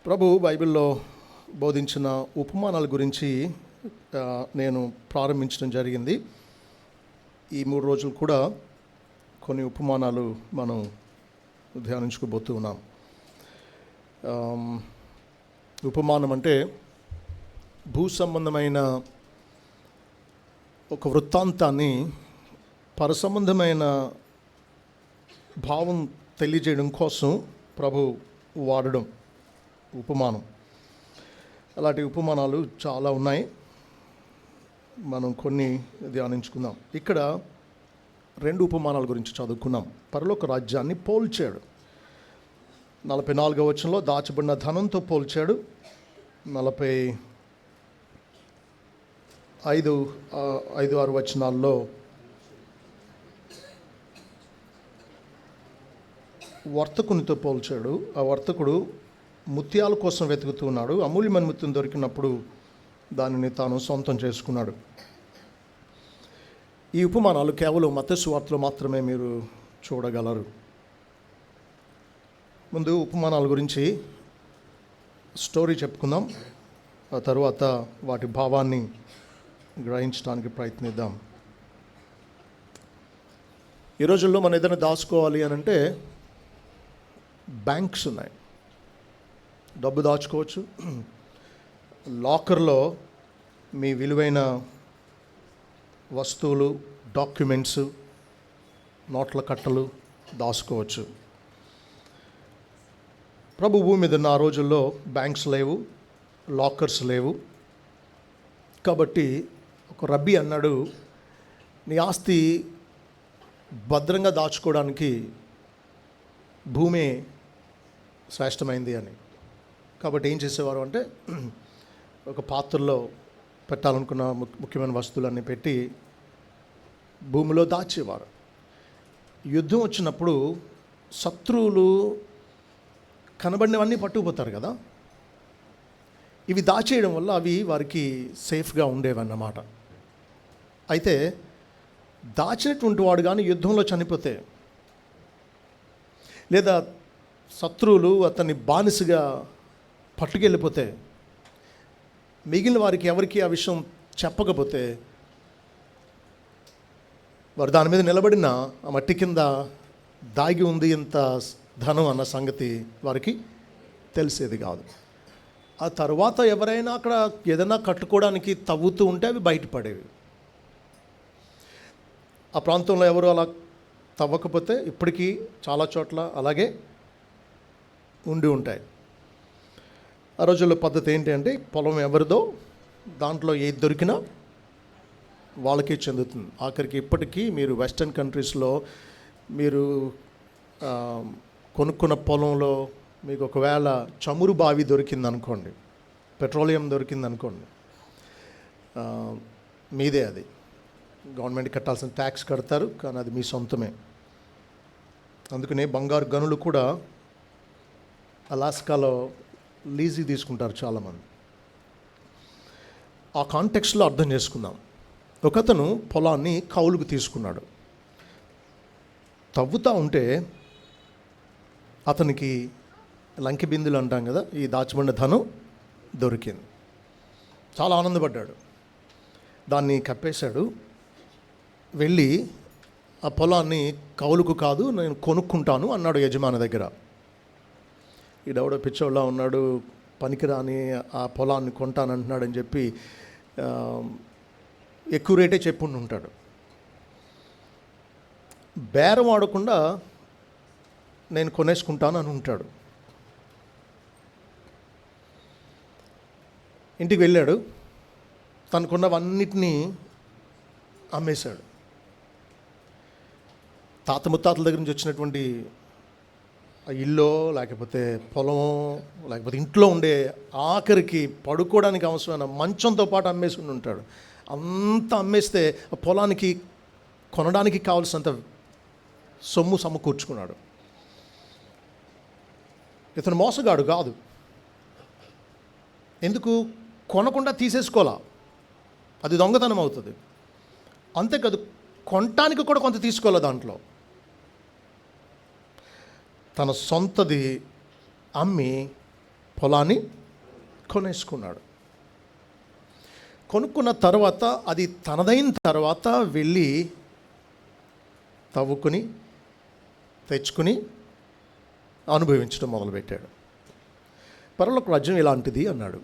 ప్రభు బైబిల్లో బోధించిన ఉపమానాల గురించి నేను ప్రారంభించడం జరిగింది. ఈ 3 రోజులు కూడా కొన్ని ఉపమానాలు మనం ధ్యానించుకోబోతూ ఉన్నాం. ఉపమానం అంటే భూ సంబంధమైన ఒక వృత్తాంతాన్ని పరసంబంధమైన భావం తెలియజేయడం కోసం ప్రభు వాడడం ఉపమానం. అలాంటి ఉపమానాలు చాలా ఉన్నాయి, మనం కొన్ని ధ్యానించుకుందాం. ఇక్కడ 2 ఉపమానాల గురించి చదువుకున్నాం. పరలోక రాజ్యాన్ని పోల్చాడు. 44వ వచనంలో దాచబడిన ధనంతో పోల్చాడు. 45-6 వచనాల్లో వర్తకునితో పోల్చాడు. ఆ వర్తకుడు ముత్యాల కోసం వెతుకుతూ ఉన్నాడు. అమూల్యమైన ముత్యం దొరికినప్పుడు దానిని తాను సొంతం చేసుకున్నాడు. ఈ ఉపమానాలు కేవలం మత్తయి సువార్తలో మాత్రమే మీరు చూడగలరు. ముందు ఉపమానాల గురించి స్టోరీ చెప్పుకుందాం, ఆ తర్వాత వాటి భావాన్ని గ్రహించడానికి ప్రయత్నిద్దాం. ఈ రోజుల్లో మనం ఏదైనా దాచుకోవాలి అని అంటే బ్యాంక్స్ ఉన్నాయి, డబ్బు దాచుకోవచ్చు. లాకర్లో మీ విలువైన వస్తువులు, డాక్యుమెంట్స్, నోట్ల కట్టలు దాచుకోవచ్చు. ప్రభు భూమి మీద ఉన్న ఆ రోజుల్లో బ్యాంక్స్ లేవు, లాకర్స్ లేవు. కాబట్టి ఒక రబ్బీ అన్నాడు, నీ ఆస్తి భద్రంగా దాచుకోవడానికి భూమే శ్రేష్టమైంది అని. కాబట్టి ఏం చేసేవారు అంటే ఒక పాత్రలో పెట్టాలనుకున్న ముఖ్యమైన వస్తువులన్నీ పెట్టి భూమిలో దాచేవారు. యుద్ధం వచ్చినప్పుడు శత్రువులు కనబడినవన్నీ పట్టుకుపోతారు కదా, ఇవి దాచేయడం వల్ల అవి వారికి సేఫ్గా ఉండేవన్నమాట. అయితే దాచినటువంటి వాడు కానీ యుద్ధంలో చనిపోతే, లేదా శత్రువులు అతన్ని బానిసగా పట్టుకెళ్ళిపోతే, మిగిలిన వారికి ఎవరికి ఆ విషయం చెప్పకపోతే, వారు దాని మీద నిలబడిన ఆ మట్టి కింద దాగి ఉంది ఇంత ధనం అన్న సంగతి వారికి తెలిసేది కాదు. ఆ తర్వాత ఎవరైనా అక్కడ ఏదైనా కట్టుకోవడానికి తవ్వుతూ ఉంటే అవి బయటపడేవి. ఆ ప్రాంతంలో ఎవరు అలా తవ్వకపోతే ఇప్పటికీ చాలా చోట్ల అలాగే ఉండి ఉంటాయి. ఆ రోజుల్లో పద్ధతి ఏంటి అంటే పొలం ఎవరిదో దాంట్లో ఏది దొరికినా వాళ్ళకే చెందుతుంది. ఆఖరికి ఇప్పటికీ మీరు వెస్టర్న్ కంట్రీస్లో మీరు కొనుక్కున్న పొలంలో మీకు ఒకవేళ చమురు బావి దొరికిందనుకోండి, పెట్రోలియం దొరికిందనుకోండి, మీదే అది. గవర్నమెంట్ కట్టాల్సిన ట్యాక్స్ కడతారు, కానీ అది మీ సొంతమే. అందుకనే బంగారు గనులు కూడా అలాస్కాలో లీజీ తీసుకుంటారు చాలామంది. ఆ కాంటెక్స్ట్లో అర్థం చేసుకుందాం. ఒకతను పొలాన్ని కౌలుకు తీసుకున్నాడు. తవ్వుతూ ఉంటే అతనికి లంకి బిందులు అంటాం కదా, ఈ దాచబడిన ధనం దొరికింది. చాలా ఆనందపడ్డాడు. దాన్ని కప్పేశాడు. వెళ్ళి ఆ పొలాన్ని కౌలుకు కాదు నేను కొనుక్కుంటాను అన్నాడు యజమాని దగ్గర. ఈడెవడో పిచ్చోళ్ళ ఉన్నాడు, పనికిరాని ఆ పొలాన్ని కొంటానంటున్నాడని చెప్పి ఎక్కువ రేటే చెప్పుండి ఉంటాడు. బేరం ఆడకుండా నేను కొనేసుకుంటాను అని ఉంటాడు. ఇంటికి వెళ్ళాడు, తనకున్నవన్నిటినీ అమ్మేశాడు. తాత ముత్తాతల దగ్గర నుంచి వచ్చినటువంటి ఇల్లు, లేకపోతే పొలమో, లేకపోతే ఇంట్లో ఉండే ఆఖరికి పడుకోవడానికి అవసరమైన మంచంతో పాటు అమ్మేసి ఉంటాడు. అంతా అమ్మేస్తే పొలానికి కొనడానికి కావాల్సినంత సొమ్ము సమకూర్చుకున్నాడు. ఇతను మోసగాడు కాదు. ఎందుకు? కొనకుండా తీసేసుకోవాలా, అది దొంగతనం అవుతుంది. అంతేకాదు, కొనటానికి కూడా కొంత తీసుకోవాలి. దాంట్లో తన సొంతది అమ్మి పొలాన్ని కొనేసుకున్నాడు. కొనుక్కున్న తర్వాత అది తనదైన తర్వాత వెళ్ళి తవ్వుకుని తెచ్చుకుని అనుభవించడం మొదలుపెట్టాడు. పరలోక రాజ్యం ఇలాంటిది అన్నాడు.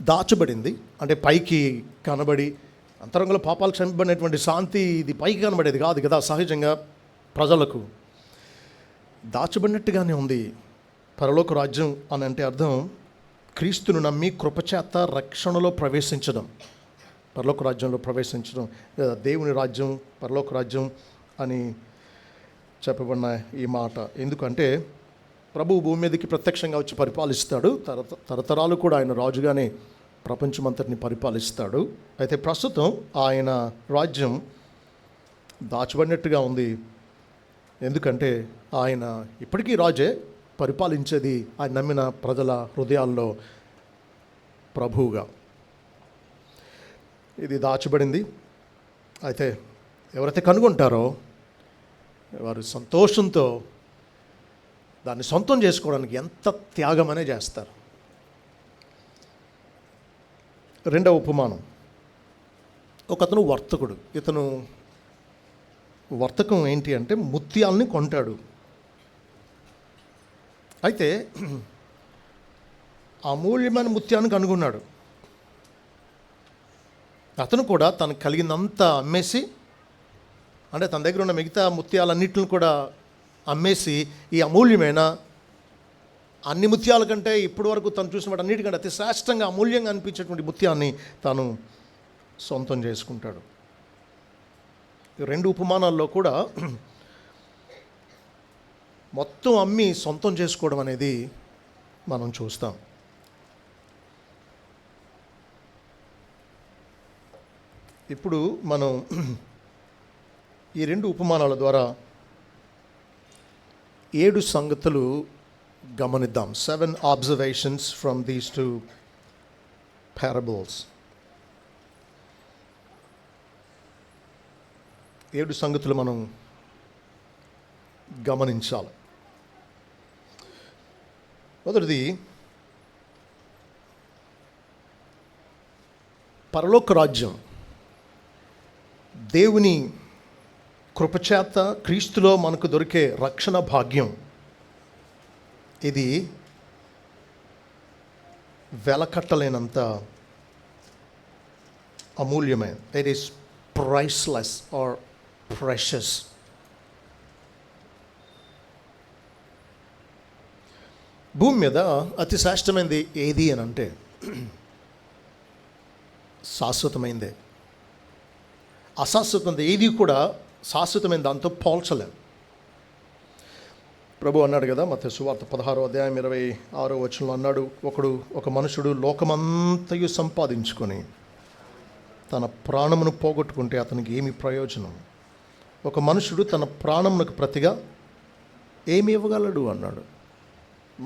దాచబడింది అంటే పైకి కనబడి అంతరంగంలో పాపాలు క్షమింపబడినటువంటి శాంతి ఇది పైకి కనబడేది కాదు కదా. సహజంగా ప్రజలకు దాచబడినట్టుగానే ఉంది పరలోక రాజ్యం అని. అంటే అర్థం క్రీస్తును నమ్మి కృపచేత రక్షణలో ప్రవేశించడం, పరలోక రాజ్యంలో ప్రవేశించడం. దేవుని రాజ్యం పరలోక రాజ్యం అని చెప్పబడిన ఈ మాట ఎందుకంటే ప్రభువు భూమి మీదకి ప్రత్యక్షంగా వచ్చి పరిపాలిస్తాడు. తరతరాలు కూడా ఆయన రాజుగానే ప్రపంచమంతటిని పరిపాలిస్తాడు. అయితే ప్రస్తుతం ఆయన రాజ్యం దాచబడినట్టుగా ఉంది. ఎందుకంటే ఆయన ఇప్పటికీ రాజే, పరిపాలించేది ఆయన నమ్మిన ప్రజల హృదయాల్లో ప్రభువుగా. ఇది దాచబడింది. అయితే ఎవరైతే కనుగొంటారో వారు సంతోషంతో దాన్ని సొంతం చేసుకోవడానికి ఎంత త్యాగమనే చేస్తారు. రెండవ ఉపమానం, ఒకతను వర్తకుడు. ఇతను వర్తకం ఏంటి అంటే ముత్యాలని కొంటాడు. అయితే అమూల్యమైన ముత్యాన్ని కనుగొన్నాడు. అతను కూడా తనకు కలిగినంత అమ్మేసి, అంటే తన దగ్గర ఉన్న మిగతా ముత్యాలన్నింటిని కూడా అమ్మేసి ఈ అమూల్యమైన అన్ని ముత్యాల కంటే ఇప్పటి వరకు తను చూసిన వాటి అన్నిటికంటే అతి శ్రేష్టంగా అమూల్యంగా అనిపించేటువంటి ముత్యాన్ని తాను సొంతం చేసుకుంటాడు. రెండు ఉపమానాల్లో కూడా మొత్తం అమ్మి సొంతం చేసుకోవడం అనేది మనం చూస్తాం. ఇప్పుడు మనం ఈ రెండు ఉపమానాల ద్వారా 7 సంగతులు గమనిద్దాం. 7 observations from these 2 parables. 7 సంగతులు మనం గమనించాలి. మొదటిది, పరలోక రాజ్యం దేవుని కృపచేత క్రీస్తులో మనకు దొరికే రక్షణ భాగ్యం. ఇది వెలకట్టలేనంత అమూల్యమైన. It is priceless or precious. భూమి మీద అతి శ్రేష్టమైనది ఏది అని అంటే శాశ్వతమైందే. అశాశ్వతమైనది ఏది కూడా శాశ్వతమైన దాంతో పోల్చలేం. ప్రభు అన్నాడు కదా, మత్తయి సువార్త 16వ అధ్యాయం 26వ వచనంలో అన్నాడు, ఒక మనుషుడు లోకమంతయు సంపాదించుకొని తన ప్రాణమును పోగొట్టుకుంటే అతనికి ఏమి ప్రయోజనం? ఒక మనుషుడు తన ప్రాణమునకు ప్రతిగా ఏమి ఇవ్వగలడు అన్నాడు.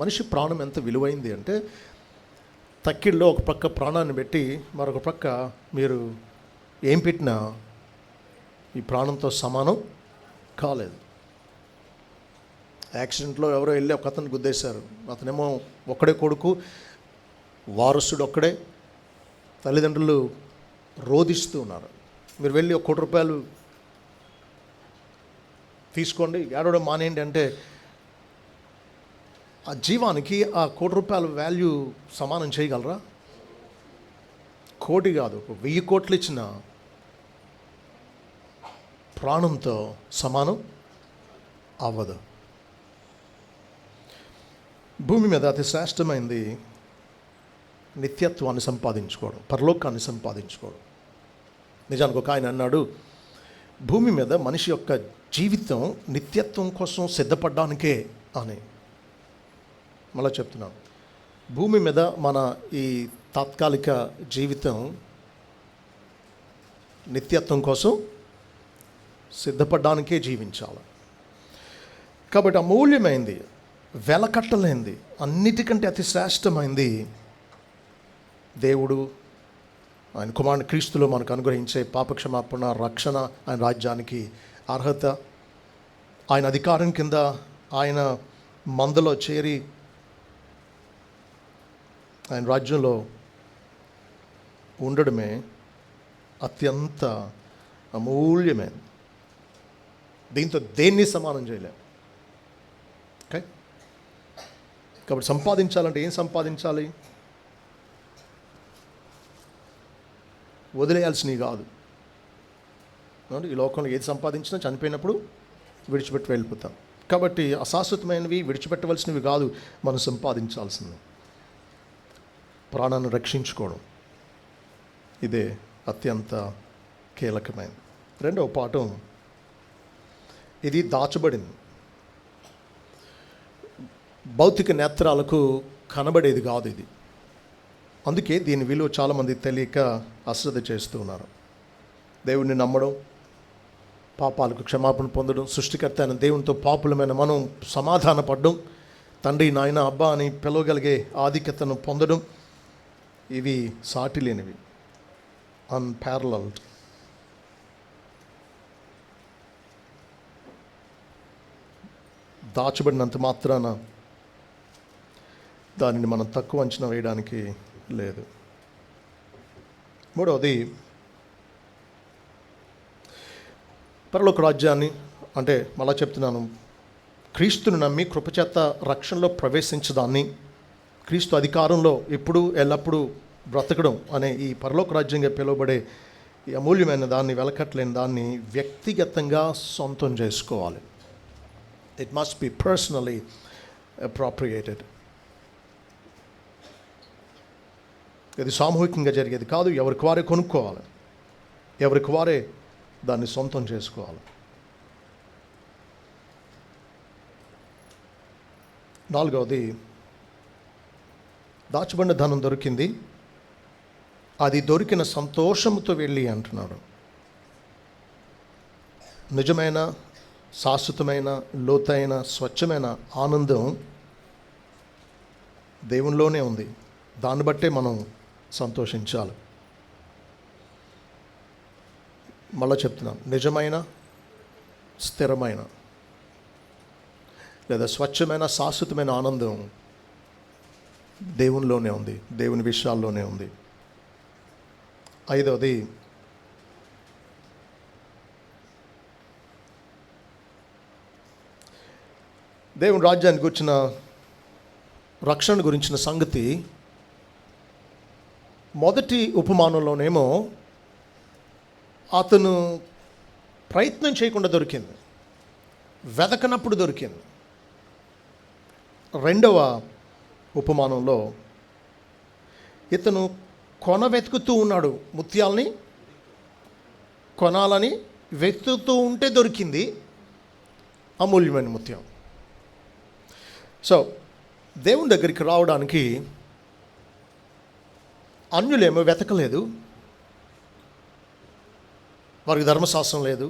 మనిషి ప్రాణం ఎంత విలువైంది అంటే, తక్కిళ్ళలో ఒక ప్రక్క ప్రాణాన్ని పెట్టి మరొక ప్రక్క మీరు ఏం పెట్టినా ఈ ప్రాణంతో సమానం కాలేదు. యాక్సిడెంట్లో ఎవరో వెళ్ళి ఒక అతను గుద్దేశారు. అతనేమో ఒక్కడే కొడుకు, వారసుడు ఒక్కడే, తల్లిదండ్రులు రోధిస్తూ ఉన్నారు. మీరు వెళ్ళి 1 కోటి రూపాయలు తీసుకోండి, ఏడవడం మానేయండి అంటే ఆ జీవానికి ఆ 1 కోటి రూపాయల వాల్యూ సమానం చేయగలరా? కోటి కాదు, 1000 కోట్లు ఇచ్చిన ప్రాణంతో సమానం అవ్వదు. భూమి మీద అతి శ్రేష్టమైంది నిత్యత్వాన్ని సంపాదించుకోవడం, పరలోకాన్ని సంపాదించుకోవడం. నిజానికి ఒక ఆయన అన్నాడు, భూమి మీద మనిషి యొక్క జీవితం నిత్యత్వం కోసం సిద్ధపడడానికే అని. మళ్ళీ చెప్తున్నాను, భూమి మీద మన ఈ తాత్కాలిక జీవితం నిత్యత్వం కోసం సిద్ధపడడానికే జీవించాలి. కాబట్టి అమూల్యమైంది, వెలకట్టలేంది, అన్నిటికంటే అతి శ్రేష్టమైంది దేవుడు ఆయన కుమారుని క్రీస్తులో మనకు అనుగ్రహించే పాపక్షమాపణ, రక్షణ, ఆయన రాజ్యానికి అర్హత, ఆయన అధికారం కింద ఆయన మందలో చేరి ఆయన రాజ్యంలో ఉండడమే అత్యంత అమూల్యమైన. దీంతో దేన్ని సమానం చేయలేం. ఓకే, కాబట్టి సంపాదించాలంటే ఏం సంపాదించాలి? వదిలేయాల్సినవి కాదు. ఈ లోకంలో ఏది సంపాదించినా చనిపోయినప్పుడు విడిచిపెట్టి వెళ్ళిపోతాం. కాబట్టి అశాశ్వతమైనవి విడిచిపెట్టవలసినవి కాదు మనం సంపాదించాల్సింది. ప్రాణాన్ని రక్షించుకోవడం ఇదే అత్యంత కీలకమైనది. రెండవ పాఠం, ఇది దాచబడింది. భౌతిక నేత్రాలకు కనబడేది కాదు ఇది. అందుకే దీని విలువ చాలామంది తెలియక అశ్రద్ధ చేస్తూ ఉన్నారు. దేవుణ్ణి నమ్మడం, పాపాలకు క్షమాపణ పొందడం, సృష్టికర్త అయిన దేవునితో పాపులమైన మనం సమాధానపడడం, తండ్రి నాయన అబ్బా అని పిలవగలిగే ఆధిక్యతను పొందడం, ఇవి సాటి లేనివి, అన్పారలల్డ్. దాచబడినంత మాత్రాన దానిని మనం తక్కువ అంచనా వేయడానికి లేదు. మూడవది, పరలోక రాజ్యాన్ని అంటే మళ్ళా చెప్తున్నాను, క్రీస్తును నమ్మి కృపచేత రక్షణలో ప్రవేశించడాన్ని, క్రీస్తు అధికారంలో ఎప్పుడు ఎల్లప్పుడూ బ్రతకడం అనే ఈ పరలోక రాజ్యంగా పిలువబడే ఈ అమూల్యమైన దాన్ని, వెలకట్లేని దాన్ని వ్యక్తిగతంగా సొంతం చేసుకోవాలి. It must be personally appropriated. ఇది సామూహికంగా జరిగేది కాదు. ఎవరికి వారే కొనుక్కోవాలి, ఎవరికి వారే దాన్ని సొంతం చేసుకోవాలి. నాలుగవది, దాచబడిన ధనం దొరికింది, అది దొరికిన సంతోషంతో వెళ్ళి అంటున్నాడు. నిజమైన, శాశ్వతమైన, లోతైన, స్వచ్ఛమైన ఆనందం దేవునిలోనే ఉంది. దాన్ని బట్టే మనం సంతోషించాలి. మళ్ళా చెప్తున్నాం, నిజమైన, స్థిరమైన లేదా స్వచ్ఛమైన, శాశ్వతమైన ఆనందం దేవునిలోనే ఉంది, దేవుని విషయాల్లోనే ఉంది. ఐదవది, దేవుని రాజ్యానికి వచ్చిన రక్షణ గురించిన సంగతి మొదటి ఉపమానంలోనేమో అతను ప్రయత్నం చేయకుండా దొరికింది, వెతకనప్పుడు దొరికింది. రెండవ ఉపమానంలో ఇతను వెతుకుతూ ఉన్నాడు, ముత్యాలని కొనాలని వెతుకుతూ ఉంటే దొరికింది అమూల్యమైన ముత్యం. సో దేవుని దగ్గరికి రావడానికి అన్యులేమో వెతకలేదు, వారికి ధర్మశాస్త్రం లేదు,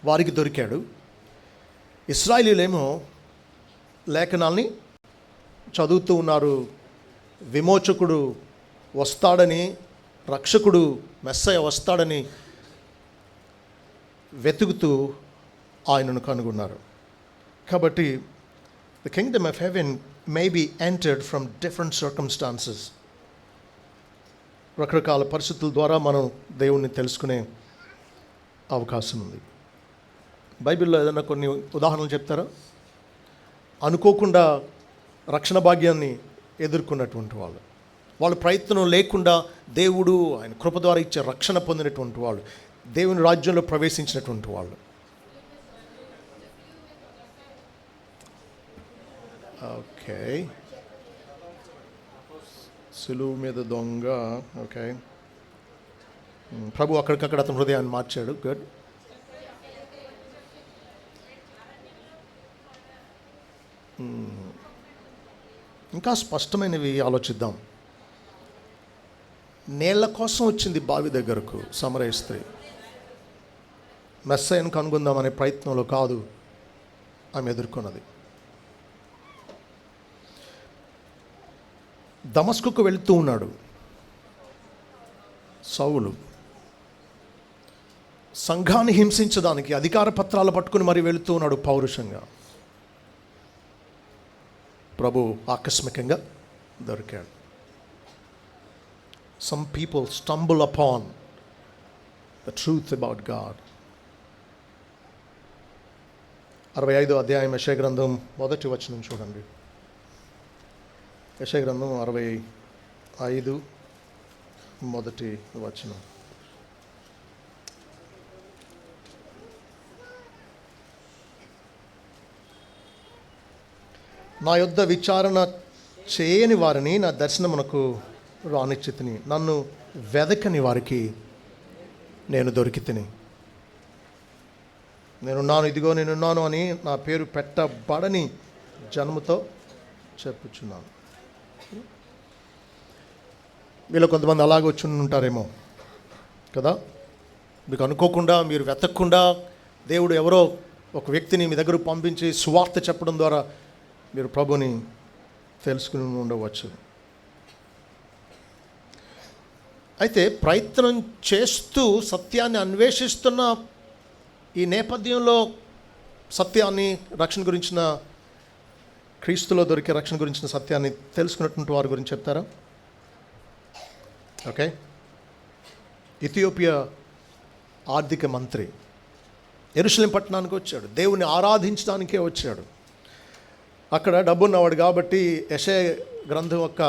వారికి దొరికాడు. ఇశ్రాయేలీయులేమో లేఖనాల్ని చదువుతూ ఉన్నారు, విమోచకుడు వస్తాడని, రక్షకుడు మెస్సయ వస్తాడని వెతుకుతూ ఆయనను కనుగొన్నారు. కాబట్టి the kingdom of heaven may be entered from different circumstances. రకరకాల పరిస్థితుల ద్వారా మనం దేవుణ్ణి తెలుసుకునే అవకాశం ఉంది. బైబిల్లో ఏదైనా కొన్ని ఉదాహరణలు చెప్తారా? అనుకోకుండా రక్షణ భాగ్యాన్ని ఎదుర్కొన్నటువంటి వాళ్ళ ప్రయత్నం లేకుండా దేవుడు ఆయన కృప ద్వారా ఇచ్చే రక్షణ పొందినటువంటి వాళ్ళు, దేవుని రాజ్యంలో ప్రవేశించినటువంటి వాళ్ళు. ఓకే, సులువు మీద దొంగ. ఓకే, ప్రభు అక్కడికక్కడ అతని హృదయాన్ని మార్చాడు. గుడ్. ఇంకా స్పష్టమైనవి ఆలోచిద్దాం. నీళ్ల కోసం వచ్చింది బావి దగ్గరకు సమరయ స్త్రీ. మెస్సయ్యను కనుగొందామనే ప్రయత్నంలో కాదు ఆమె ఎదుర్కొన్నది. దమస్కుకు వెళుతూ ఉన్నాడు సౌలు, సంఘాన్ని హింసించడానికి అధికార పత్రాలు పట్టుకుని మరి వెళుతూ ఉన్నాడు పౌరుషంగా. ప్రభు ఆకస్మికంగా దొరికాడు. Some people stumble upon the truth about God. 65వ అధ్యాయం యెషయా గ్రంథం 1వ వచనం చూడండి. యెషయా గ్రంథం 65 1వ వచనం. నా యొద్ద విచారణ చేయని వారిని నా దర్శనమునకు రానిచ్చితిని, నన్ను వెదకని వారికి నేను దొరికితిని. నేనున్నాను, ఇదిగో నేనున్నాను అని నా పేరు పెట్టబడని జన్మతో చెప్పుచున్నాను. వీళ్ళు కొంతమంది అలాగే వచ్చి ఉంటారేమో కదా. మీకు అనుకోకుండా, మీరు వెతకకుండా దేవుడు ఎవరో ఒక వ్యక్తిని మీ దగ్గరకు పంపించి సువార్త చెప్పడం ద్వారా మీరు ప్రభుని తెలుసుకుని ఉండవచ్చు. అయితే ప్రయత్నం చేస్తూ సత్యాన్ని అన్వేషిస్తున్న ఈ నేపథ్యంలో సత్యాన్ని, రక్షణ గురించిన, క్రీస్తులో దొరికే రక్షణ గురించిన సత్యాన్ని తెలుసుకున్నటువంటి వారి గురించి చెప్తారా? ఓకే. ఇథియోపియా ఆర్థిక మంత్రి యెరూషలేం పట్టణానికి వచ్చాడు. దేవుని ఆరాధించడానికే వచ్చాడు. అక్కడ డబ్బున్నవాడు కాబట్టి యెషయా గ్రంథం యొక్క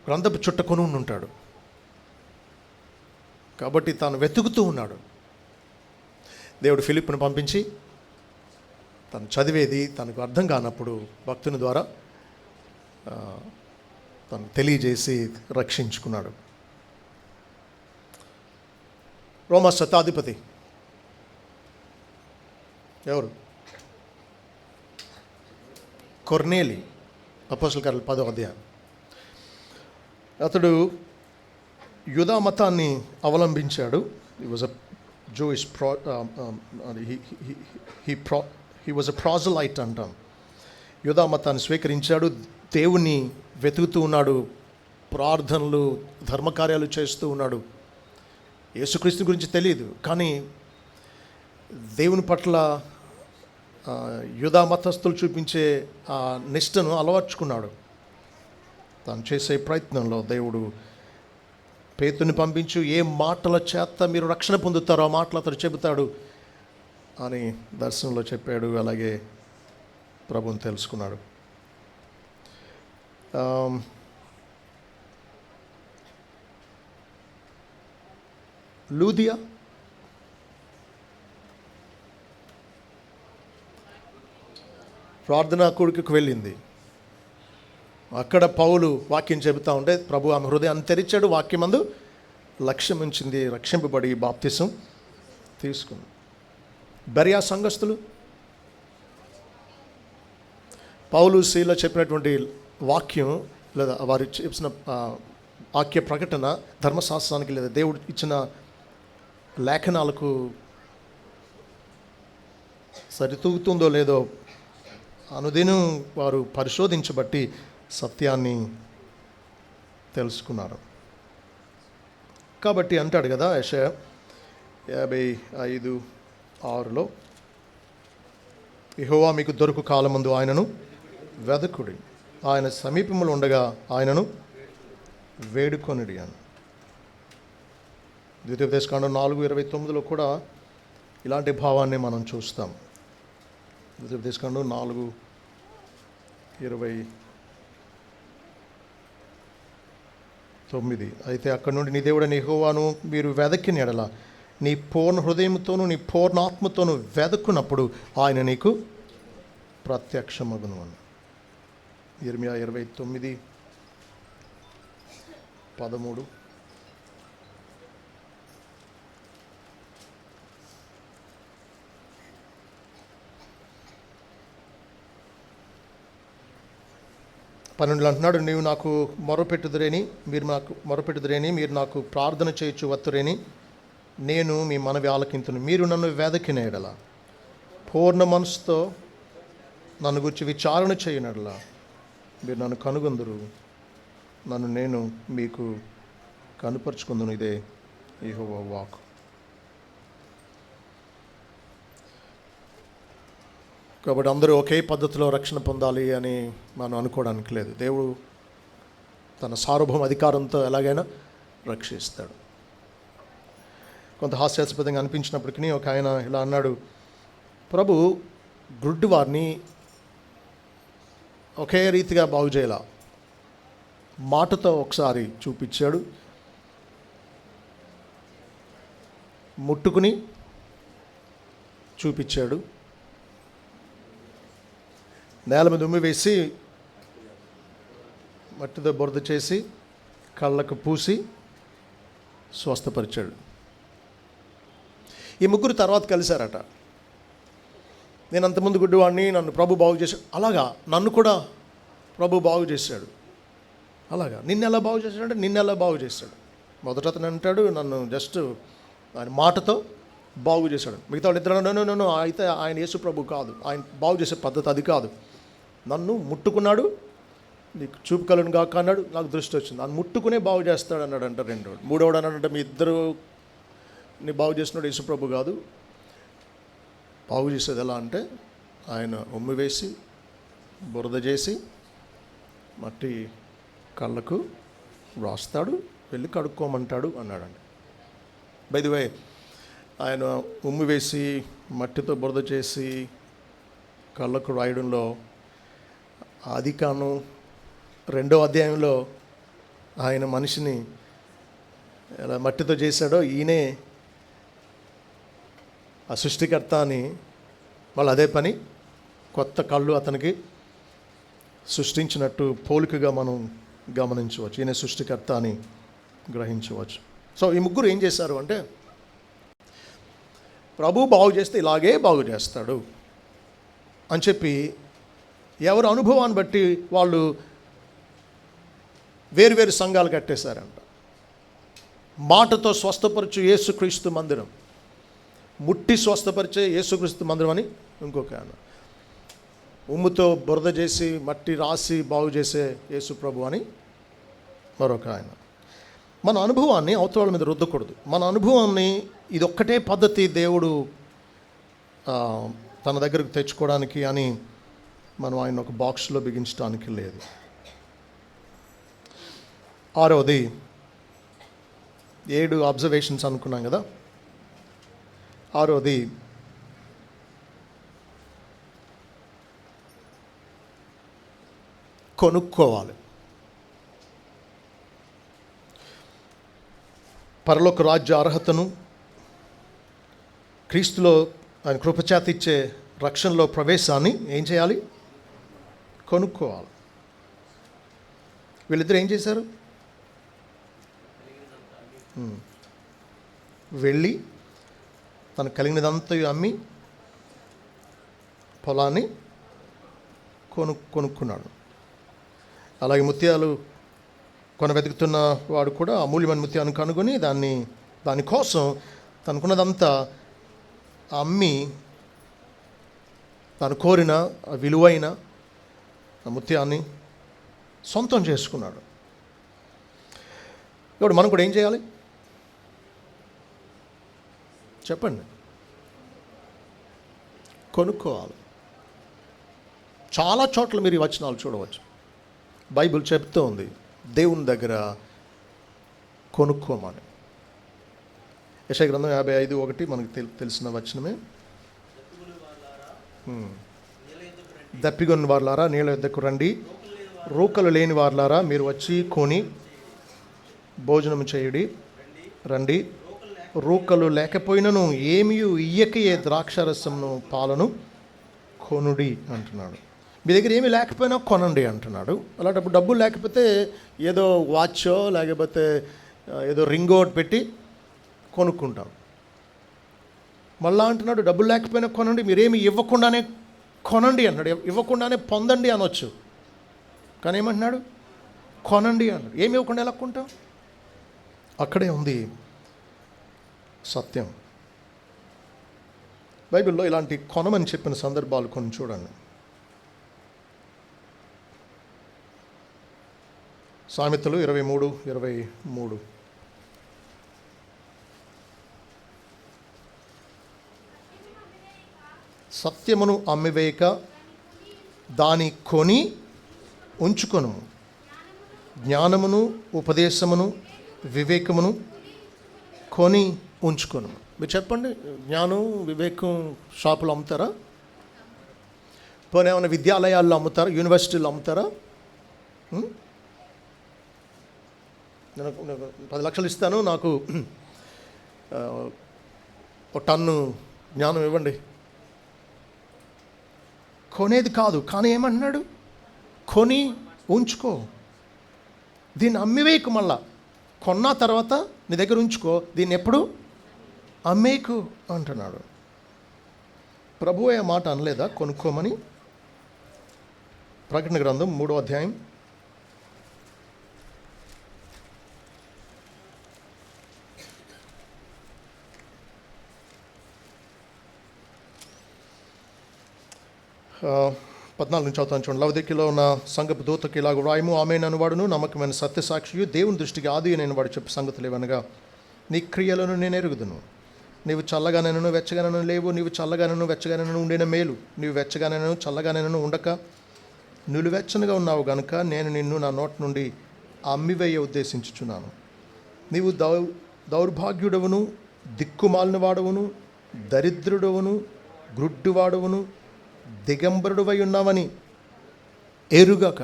గ్రంథపు చుట్ట కొని ఉంటాడు. కాబట్టి తాను వెతుకుతూ ఉన్నాడు. దేవుడు ఫిలిప్ను పంపించి తను చదివేది తనకు అర్థం కానప్పుడు భక్తుని ద్వారా తను తెలియజేసి రక్షించుకున్నాడు. రోమా శతాధిపతి ఎవరు? కొర్నేలి. అపోస్తలుల కార్యాలు 10వ అధ్యాయం. అతడు యూదా మతాన్ని అవలంబించాడు. He was a Jewish he was a proselyte అంటాం. యూదా మతాన్ని స్వీకరించాడు. దేవుని వెతుకుతూ ఉన్నాడు. ప్రార్థనలు, ధర్మకార్యాలు చేస్తూ ఉన్నాడు. యేసుక్రీస్తు గురించి తెలియదు, కానీ దేవుని పట్ల యూదా మతస్థులు చూపించే ఆ నిష్టను అలవర్చుకున్నాడు. తాను చేసే ప్రయత్నంలో దేవుడు పేతుని పంపించు, ఏ మాటల చేత మీరు రక్షణ పొందుతారో ఆ మాటలు అతడు చెబుతాడు అని దర్శనంలో చెప్పాడు. అలాగే ప్రభువుని తెలుసుకున్నాడు. లూదియా ప్రార్థనా కూడికకు వెళ్ళింది. అక్కడ పౌలు వాక్యం చెబుతూ ఉంటే ప్రభు ఆమె హృదయాన్ని తెరిచాడు. వాక్యమందు లక్ష్యం ఉంచింది, రక్షింపబడి బాప్తిసం తీసుకుంది. బెరియా సంఘస్థులు పౌలు శీల చెప్పినటువంటి వాక్యం లేదా వారు చెప్పిన వాక్య ప్రకటన ధర్మశాస్త్రానికి లేదా దేవుడు ఇచ్చిన లేఖనాలకు సరితూగుతుందో లేదో అనుదినం వారు పరిశోధించబట్టి సత్యాన్ని తెలుసుకున్నారు. కాబట్టి అంటాడు కదా యెషయా 55:6 యెహోవా మీకు దొరుకు కాలమందు ఆయనను వెదకుడి, ఆయన సమీపములో ఉండగా ఆయనను వేడుకొనిడి అని. ద్వితీయోపదేశకాండం 4:29 కూడా ఇలాంటి భావాన్ని మనం చూస్తాం. ద్వితీయోపదేశకాండం 4:29. అయితే అక్కడి నుండి నీ దేవుడైన యెహోవాను మీరు వెదకిన ఎడల నీ పూర్ణ హృదయంతోనూ నీ పూర్ణాత్మతోనూ వెదకున్నప్పుడు ఆయన నీకు ప్రత్యక్షమగును అని. ఇర్మియా 29:13. అంటున్నాడు, నీవు నాకు మొరపెట్టుదురేని మీరు నాకు ప్రార్థన చేయొచ్చు వత్తురేని నేను మీ మనవి ఆలకింతును. మీరు నన్ను వెదకిన ఎడల పూర్ణ మనసుతో నన్ను గురించి విచారణ చేయనడల మీరు నన్ను కనుగొందురు, నన్ను నేను మీకు కనుపరుచుకుందును. ఇదే యెహోవా వాక్కు. కాబట్టి అందరూ ఒకే పద్ధతిలో రక్షణ పొందాలి అని మనం అనుకోవడానికి లేదు. దేవుడు తన సార్వభౌమ అధికారంతో ఎలాగైనా రక్షిస్తాడు. కొంత హాస్యాస్పదంగా అనిపించినప్పటికీ ఒక ఆయన ఇలా అన్నాడు, ప్రభు గుడ్డి వారిని ఒకే రీతిగా బాగు చేయాల, మాటతో ఒకసారి చూపించాడు, ముట్టుకుని చూపించాడు, నేల మీద ఉమ్మి వేసి మట్టితో బురద చేసి కళ్ళకు పూసి స్వస్థపరిచాడు. ఈ ముగ్గురు తర్వాత కలిశారట. నేను అంతకుముందు గుడ్డివాడిని, నన్ను ప్రభు బాగు చేశాడు. అలాగా నన్ను కూడా ప్రభు బాగు చేశాడు. అలాగా నిన్నెలా బాగు చేశాడంటే నిన్నెలా బాగు చేశాడు. మొదట అతను అంటాడు, నన్ను జస్ట్ ఆయన మాటతో బాగు చేశాడు. మిగతా వాళ్ళు ఇద్దరు నన్ను అయితే ఆయన యేసు ప్రభు కాదు, ఆయన బాగు చేసే పద్ధతి అది కాదు. నన్ను ముట్టుకున్నాడు, నీకు చూపు కలను కాక అన్నాడు, నాకు దృష్టి వచ్చింది. ఆయన ముట్టుకునే బాగు చేస్తాడు అన్నాడు అంట. రెండోడు. మూడోడు అన్నాడంటే మీ ఇద్దరు నీ బాగు చేసినాడు యేసు ప్రభు కాదు. బాగు చేసేది ఎలా అంటే ఆయన ఉమ్మి వేసి బురద చేసి మట్టి కళ్ళకు రాస్తాడు, వెళ్ళి కడుక్కోమంటాడు అన్నాడండి. బై ది వే, ఆయన ఉమ్మి వేసి మట్టితో బురద చేసి కళ్ళకు రాయడంలో ఆదికాండం 2వ అధ్యాయంలో ఆయన మనిషిని ఎలా మట్టితో చేశాడో ఈయనే ఆ సృష్టికర్త అని మళ్ళీ అదే పని కొత్త కళ్ళు అతనికి సృష్టించినట్టు పోలికగా మనం గమనించవచ్చు. ఈయన సృష్టికర్త అని గ్రహించవచ్చు. సో ఈ ముగ్గురు ఏం చేశారు అంటే, ప్రభు బాగు చేస్తే ఇలాగే బాగు చేస్తాడు అని చెప్పి ఎవరి అనుభవాన్ని బట్టి వాళ్ళు వేరువేరు సంఘాలు కట్టేశారంట. మాటతో స్వస్థపరచు యేసుక్రీస్తు మందిరం, ముట్టి స్వస్థపరిచే యేసుక్రీస్తు మందిరం అని ఇంకొక ఆయన, ఉమ్ముతో బురద చేసి మట్టి రాసి బాగు చేసే యేసు ప్రభు అని మరొక ఆయన. మన అనుభవాన్ని అవతల మీద రుద్దకూడదు. మన అనుభవాన్ని ఇదొక్కటే పద్ధతి దేవుడు తన దగ్గరకు తెచ్చుకోవడానికి అని మనం ఆయన ఒక బాక్స్లో బిగించడానికి లేదు. 6వది 7 అబ్జర్వేషన్స్ అనుకున్నాం కదా. 6వది కొనుక్కోవాలి. పరలోక రాజ్య అర్హతను, క్రీస్తులో ఆయన కృపచేత ఇచ్చే రక్షణలో ప్రవేశాన్ని ఏం చేయాలి? కొనుక్కోవాలి. వీళ్ళిద్దరు ఏం చేశారు? వెళ్ళి తనకు కలిగినదంతా అమ్మి పొలాన్ని కొనుక్కున్నాడు. అలాగే ముత్యాలు వెతుకుతున్న వాడు కూడా అమూల్యమైన ముత్యాన్ని కనుగొని దానికోసం తనకున్నదంతా అమ్మి తను కోరిన విలువైన ముత్యాన్ని సొంతం చేసుకున్నాడు. ఇప్పుడు మనం కూడా ఏం చేయాలి చెప్పండి? కొనుక్కోవాలి. చాలా చోట్ల మీరు ఈ వచనాలు చూడవచ్చు. బైబిల్ చెప్తూ ఉంది దేవుని దగ్గర కొనుక్కోమని. యెషయా గ్రంథం 55:1 మనకు తెలిసిన వచనమే. దప్పిగొన్న వారులారా నీళ్ళ యొద్దకు రండి, రూకలు లేని వారులారా మీరు వచ్చి కొని భోజనం చేయుడి. రండి, రూకలు లేకపోయినను ఏమీ ఇయ్యకయే ద్రాక్షరసమును పాలను కొనుడి అంటున్నాడు. మీ దగ్గర ఏమీ లేకపోయినా కొనండి అంటున్నాడు. అలాంటప్పుడు డబ్బులు లేకపోతే ఏదో వాచో లేకపోతే ఏదో రింగో పెట్టి కొనుక్కుంటాం. మళ్ళా అంటున్నాడు డబ్బులు లేకపోయినా కొనండి, మీరేమి ఇవ్వకుండానే కొనండి అన్నాడు. ఇవ్వకుండానే పొందండి అనొచ్చు, కానీ ఏమంటున్నాడు? కొనండి అన్నాడు. ఏమి ఇవ్వకుండా ఎలా కొంటాం? అక్కడే ఉంది సత్యం. బైబిల్లో ఇలాంటి కొనమని చెప్పిన సందర్భాలు కొన్ని చూడండి. సామెతలు 23:23. సత్యమును అమ్మివేయక దాని కొని ఉంచుకొను. జ్ఞానమును ఉపదేశమును వివేకమును కొని ఉంచుకొను. మీరు చెప్పండి, జ్ఞానం వివేకం షాపులు అమ్ముతారా? పోనీ ఏమైనా విద్యాలయాల్లో అమ్ముతారా? యూనివర్సిటీల్లో అమ్ముతారా? నేను 10 లక్షలు ఇస్తాను, నాకు 1 టన్ను జ్ఞానం ఇవ్వండి. కొనేది కాదు, కానీ ఏమన్నాడు? కొని ఉంచుకో. దీన్ని అమ్మివేయకు. మళ్ళా కొన్న తర్వాత నీ దగ్గర ఉంచుకో, దీన్ని ఎప్పుడు అమ్మేకు అంటున్నాడు. ప్రభువు ఏ మాట అనలేదా కొనుక్కోమని? ప్రకటన గ్రంథం 3వ అధ్యాయం 14 నుంచి చదువుతాను చూడండి. లవదికీలో ఉన్న సంఘపు దూతకి ఇలాగ వ్రాయము, ఆమేన్ అనువాడును నమ్మకమైన సత్యసాక్షియు దేవుని దృష్టికి ఆది అయిన వాడు చెప్పు సంగతులు ఏవనగా, నీ క్రియలను నేను ఎరుగుదును. నీవు చల్లగానైనను వెచ్చగానైనను లేవు. నీవు చల్లగానైనను వెచ్చగానైనను ఉండిన మేలు. నీవు వెచ్చగానైనను చల్లగానైనను ఉండక నిలువెచ్చనగా ఉన్నావు గనుక నేను నిన్ను నా నోటి నుండి అమ్మివేయ ఉద్దేశించుచున్నాను. నీవు దౌర్భాగ్యుడవును, దిక్కుమాలిన వాడవును, దరిద్రుడవును, గ్రుడ్డువాడవును, దిగంబరుడువై ఉన్నావని ఎరుగక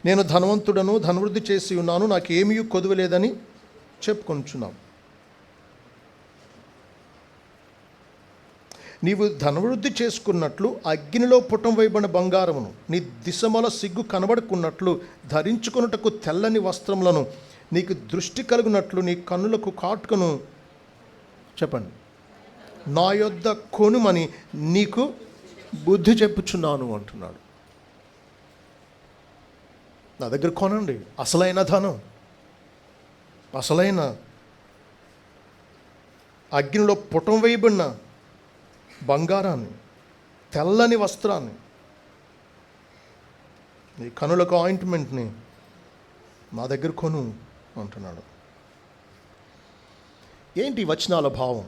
నేను ధనవంతుడను, ధనవృద్ధి చేసి ఉన్నాను, నాకేమీ కొదువలేదని చెప్పుకొంచున్నావు. నీవు ధనవృద్ధి చేసుకున్నట్లు అగ్నిలో పుటం వేయబడిన బంగారమును, నీ దిశమల సిగ్గు కనబడుకున్నట్లు ధరించుకున్నటకు తెల్లని వస్త్రములను, నీకు దృష్టి కలుగునట్లు నీ కన్నులకు కాటుకను చెప్పండి నా యొద్ద కొనుమని నీకు బుద్ధి చెప్పుచున్నాను అంటున్నాడు. నా దగ్గర కొనండి. అసలైన ధనం, అసలైన అగ్నిలో పుటం వేయబడిన బంగారాన్ని, తెల్లని వస్త్రాన్ని, నీ కనులకు ఆయింట్మెంట్ని నా దగ్గర కొను అంటున్నాడు. ఏంటి వచనాల భావం?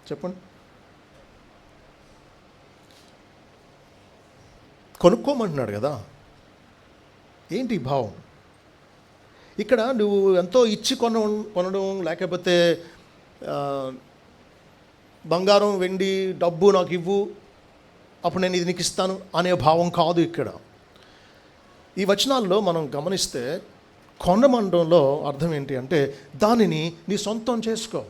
చెప్పండి. కొనుక్కోమంటున్నాడు కదా, ఏంటి భావం? ఇక్కడ నువ్వు ఎంతో ఇచ్చి కొనడం లేకపోతే బంగారం వెండి డబ్బు నాకు ఇవ్వు అప్పుడు నేను ఇది నీకు ఇస్తాను అనే భావం కాదు ఇక్కడ. ఈ వచనాల్లో మనం గమనిస్తే కొనమండంలో అర్థం ఏంటి అంటే దానిని నీ సొంతం చేసుకో.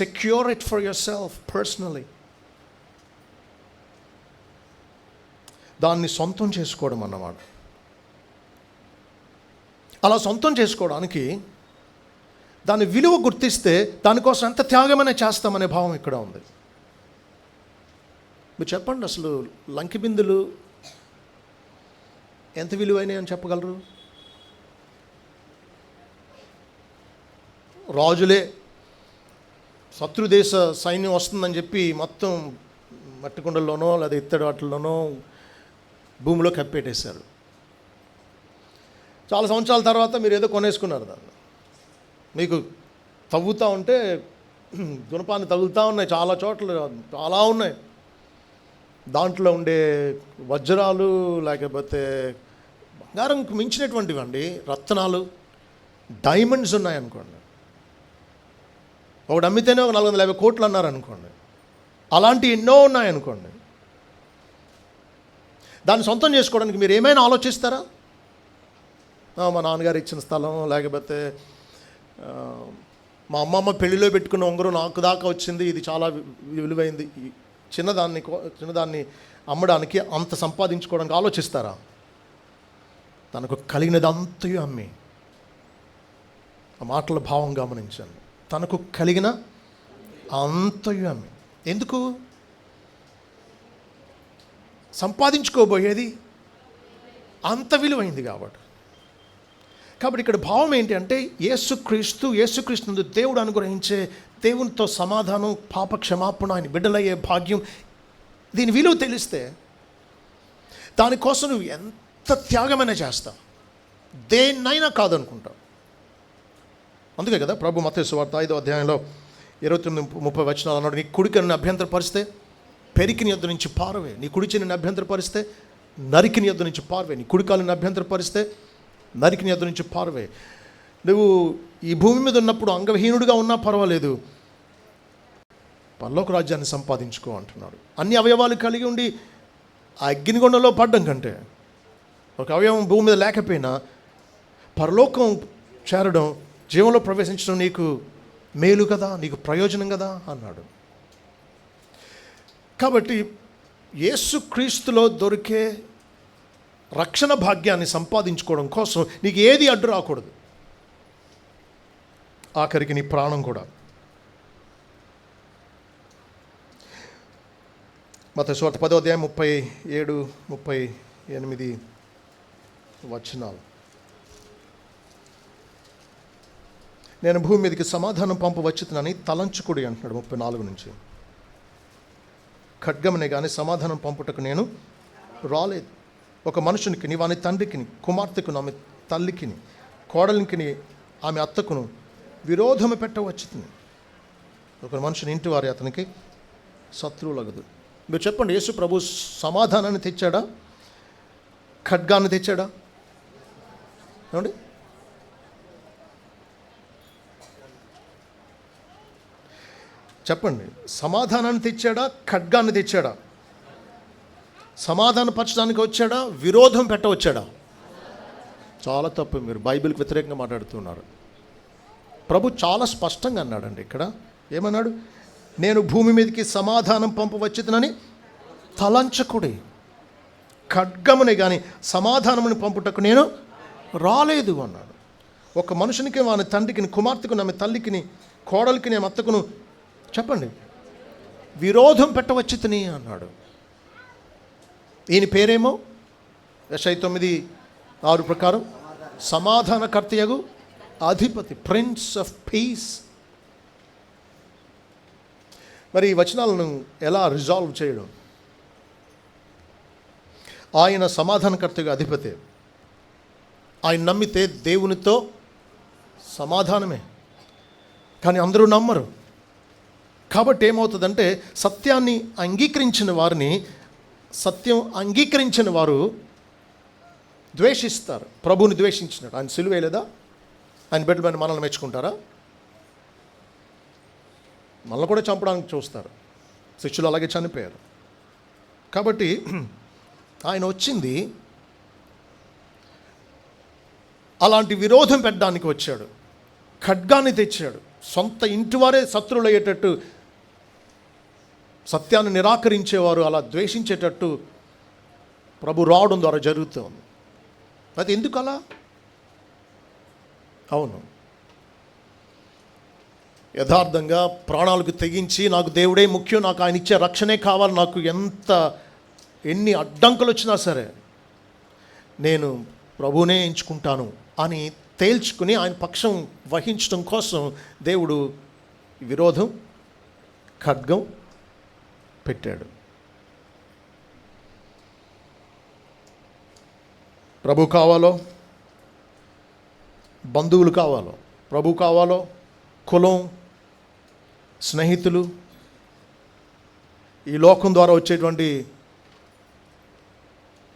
Secure it for your self personally. దాన్ని సొంతం చేసుకోవడం అన్నమాట. అలా సొంతం చేసుకోవడానికి దాని విలువ గుర్తిస్తే దానికోసం ఎంత త్యాగమైనా చేస్తామనే భావం ఇక్కడ ఉంది. మీరు చెప్పండి, అసలు లంకి బిందులు ఎంత విలువైనవి అని చెప్పగలరు? రాజులే శత్రుదేశ సైన్యం వస్తుందని చెప్పి మొత్తం మట్టి కుండల్లోనో లేదా ఇత్తడి వాటిల్లోనో భూమిలో కప్పెట్టేశారు. చాలా సంవత్సరాల తర్వాత మీరు ఏదో కొనేసుకున్నారు దాన్ని. మీకు తవ్వుతూ ఉంటే గుణపాన్ని తగులుతూ ఉన్నాయి, చాలా చోట్ల చాలా ఉన్నాయి. దాంట్లో ఉండే వజ్రాలు లేకపోతే బంగారంకు మించినటువంటివి అండి, రత్నాలు, డైమండ్స్ ఉన్నాయనుకోండి. ఒకటి అమ్మితేనే ఒక 450 కోట్లు అన్నారనుకోండి. అలాంటి ఎన్నో ఉన్నాయనుకోండి. దాన్ని సొంతం చేసుకోవడానికి మీరు ఏమైనా ఆలోచిస్తారా? మా నాన్నగారు ఇచ్చిన స్థలం, లేకపోతే మా అమ్మమ్మ పెళ్లిలో పెట్టుకున్న ఉంగరం నాకు దాకా వచ్చింది, ఇది చాలా విలువైంది, చిన్నదాన్ని అమ్మడానికి అంత సంపాదించుకోవడానికి ఆలోచిస్తారా? తనకు కలిగినదంతయు అమ్మి, ఆ మాటల భావం గమనించండి. తనకు కలిగిన అంతయు అమ్మి. ఎందుకు? సంపాదించుకోబోయేది అంత విలువైంది కాబట్టి ఇక్కడ భావం ఏంటి అంటే యేసుక్రీస్తు దేవుడు అనుగ్రహించే దేవునితో సమాధానం, పాప క్షమాపణ, ఆయన బిడ్డలయ్యే భాగ్యం, దీని విలువ తెలిస్తే దానికోసం నువ్వు ఎంత త్యాగమైనా చేస్తావు. దేన్నైనా కాదనుకుంటాం. అందుకే కదా ప్రభు మత్తయి సువార్త 5వ అధ్యాయంలో 29-30 వచనాలు అన్నాడు, నీ కుడికి నిన్ను అభ్యంతరపరిస్తే పెరికి యొద్ద నుంచి పారవే, నీ కుడి చెయ్యిని అభ్యంతరపరిస్తే నరికి యొద్ద నుంచి పారవే, నీ కుడికాలుని అభ్యంతరపరిస్తే నరికి యొద్ద నుంచి పారవే. నువ్వు ఈ భూమి మీద ఉన్నప్పుడు అంగహీనుడిగా ఉన్నా పర్వాలేదు, పరలోక రాజ్యాన్ని సంపాదించుకో అంటున్నాడు. అన్ని అవయవాలు కలిగి ఉండి ఆ అగ్నిగొండంలో పడ్డం కంటే ఒక అవయవం భూమి మీద లేకపోయినా పరలోకం చేరడం, జీవంలో ప్రవేశించడం నీకు మేలు కదా, నీకు ప్రయోజనం కదా అన్నాడు. కాబట్టి యేసుక్రీస్తులో దొరికే రక్షణ భాగ్యాన్ని సంపాదించుకోవడం కోసం నీకు ఏది అడ్డు రాకూడదు, ఆఖరికి నీ ప్రాణం కూడా. మత్తయి సువార్త 10వ అధ్యాయం 37-38 వచనాలు. నేను భూమి మీదకి సమాధానం పంపవచ్చునని తలంచుకుడి అంటున్నాడు 34 నుంచి. ఖడ్గమనే కానీ సమాధానం పంపుటకు నేను రాలేదు. ఒక మనుషునికి వాని తండ్రికిని, కుమార్తెకును ఆమె తల్లికిని, కోడలికిని ఆమె అత్తకును విరోధము పెట్టవచ్చును. ఒక మనుషుని ఇంటి వారి అతనికి శత్రువులగదు. మీరు చెప్పండి, యేసు ప్రభు సమాధానాన్ని తెచ్చాడా, ఖడ్గాన్ని తెచ్చాడా? ఏమండి, చెప్పండి, సమాధానాన్ని తెచ్చాడా, ఖడ్గాన్ని తెచ్చాడా? సమాధానపరచడానికి వచ్చాడా, విరోధం పెట్టవచ్చాడా? చాలా తప్పు, మీరు బైబిల్కి వ్యతిరేకంగా మాట్లాడుతున్నారు. ప్రభు చాలా స్పష్టంగా అన్నాడండి ఇక్కడ. ఏమన్నాడు? నేను భూమి మీదకి సమాధానం పంపవచ్చునని తలంచకుడి, ఖడ్గమునే కానీ సమాధానముని పంపుటకు నేను రాలేదు అన్నాడు. ఒక మనుషునికి వాని తండ్రికి, కుమార్తెకు ఆమె తల్లికిని, కోడలికి ఆమె అత్తకును చెప్పండి విరోధం పెట్టవచ్చుని అన్నాడు. ఈయన పేరేమో యెషయా 9:6 ప్రకారం సమాధానకర్తయగు అధిపతి, ప్రిన్స్ ఆఫ్ పీస్. మరి ఈ వచనాలను ఎలా రిజాల్వ్ చేయడం? ఆయన సమాధానకర్తగా అధిపతి. ఆయన నమ్మితే దేవునితో సమాధానమే. కానీ అందరూ నమ్మరు. కాబట్టి ఏమవుతుందంటే సత్యాన్ని అంగీకరించిన వారిని, సత్యం అంగీకరించిన వారు ద్వేషిస్తారు. ప్రభువుని ద్వేషించినాడు. ఆయన సిలువ లేదా? ఆయన బిడ్డల పైన మనల్ని మెచ్చుకుంటారా? మనల్ని కూడా చంపడానికి చూస్తారు. శిష్యులు అలాగే చనిపోయారు. కాబట్టి ఆయన వచ్చింది అలాంటి విరోధం పెట్టడానికి వచ్చాడు. ఖడ్గాన్ని తెచ్చాడు. సొంత ఇంటివారే శత్రువులు అయ్యేటట్టు, సత్యాన్ని నిరాకరించేవారు అలా ద్వేషించేటట్టు ప్రభు రావడం ద్వారా జరుగుతుంది. అది ఎందుకు అలా? అవును, యథార్థంగా ప్రాణాలకు తెగించి నాకు దేవుడే ముఖ్యం, నాకు ఆయన ఇచ్చే రక్షణే కావాలి, నాకు ఎన్ని అడ్డంకులు వచ్చినా సరే నేను ప్రభువునే ఎంచుకుంటాను అని తేల్చుకుని ఆయన పక్షం వహించడం కోసం దేవుడు విరోధం, ఖడ్గం పెట్టాడు. ప్రభు కావాలో, బంధువులు కావాలో, ప్రభు కావాలో, కులం, స్నేహితులు, ఈ లోకం ద్వారా వచ్చేటువంటి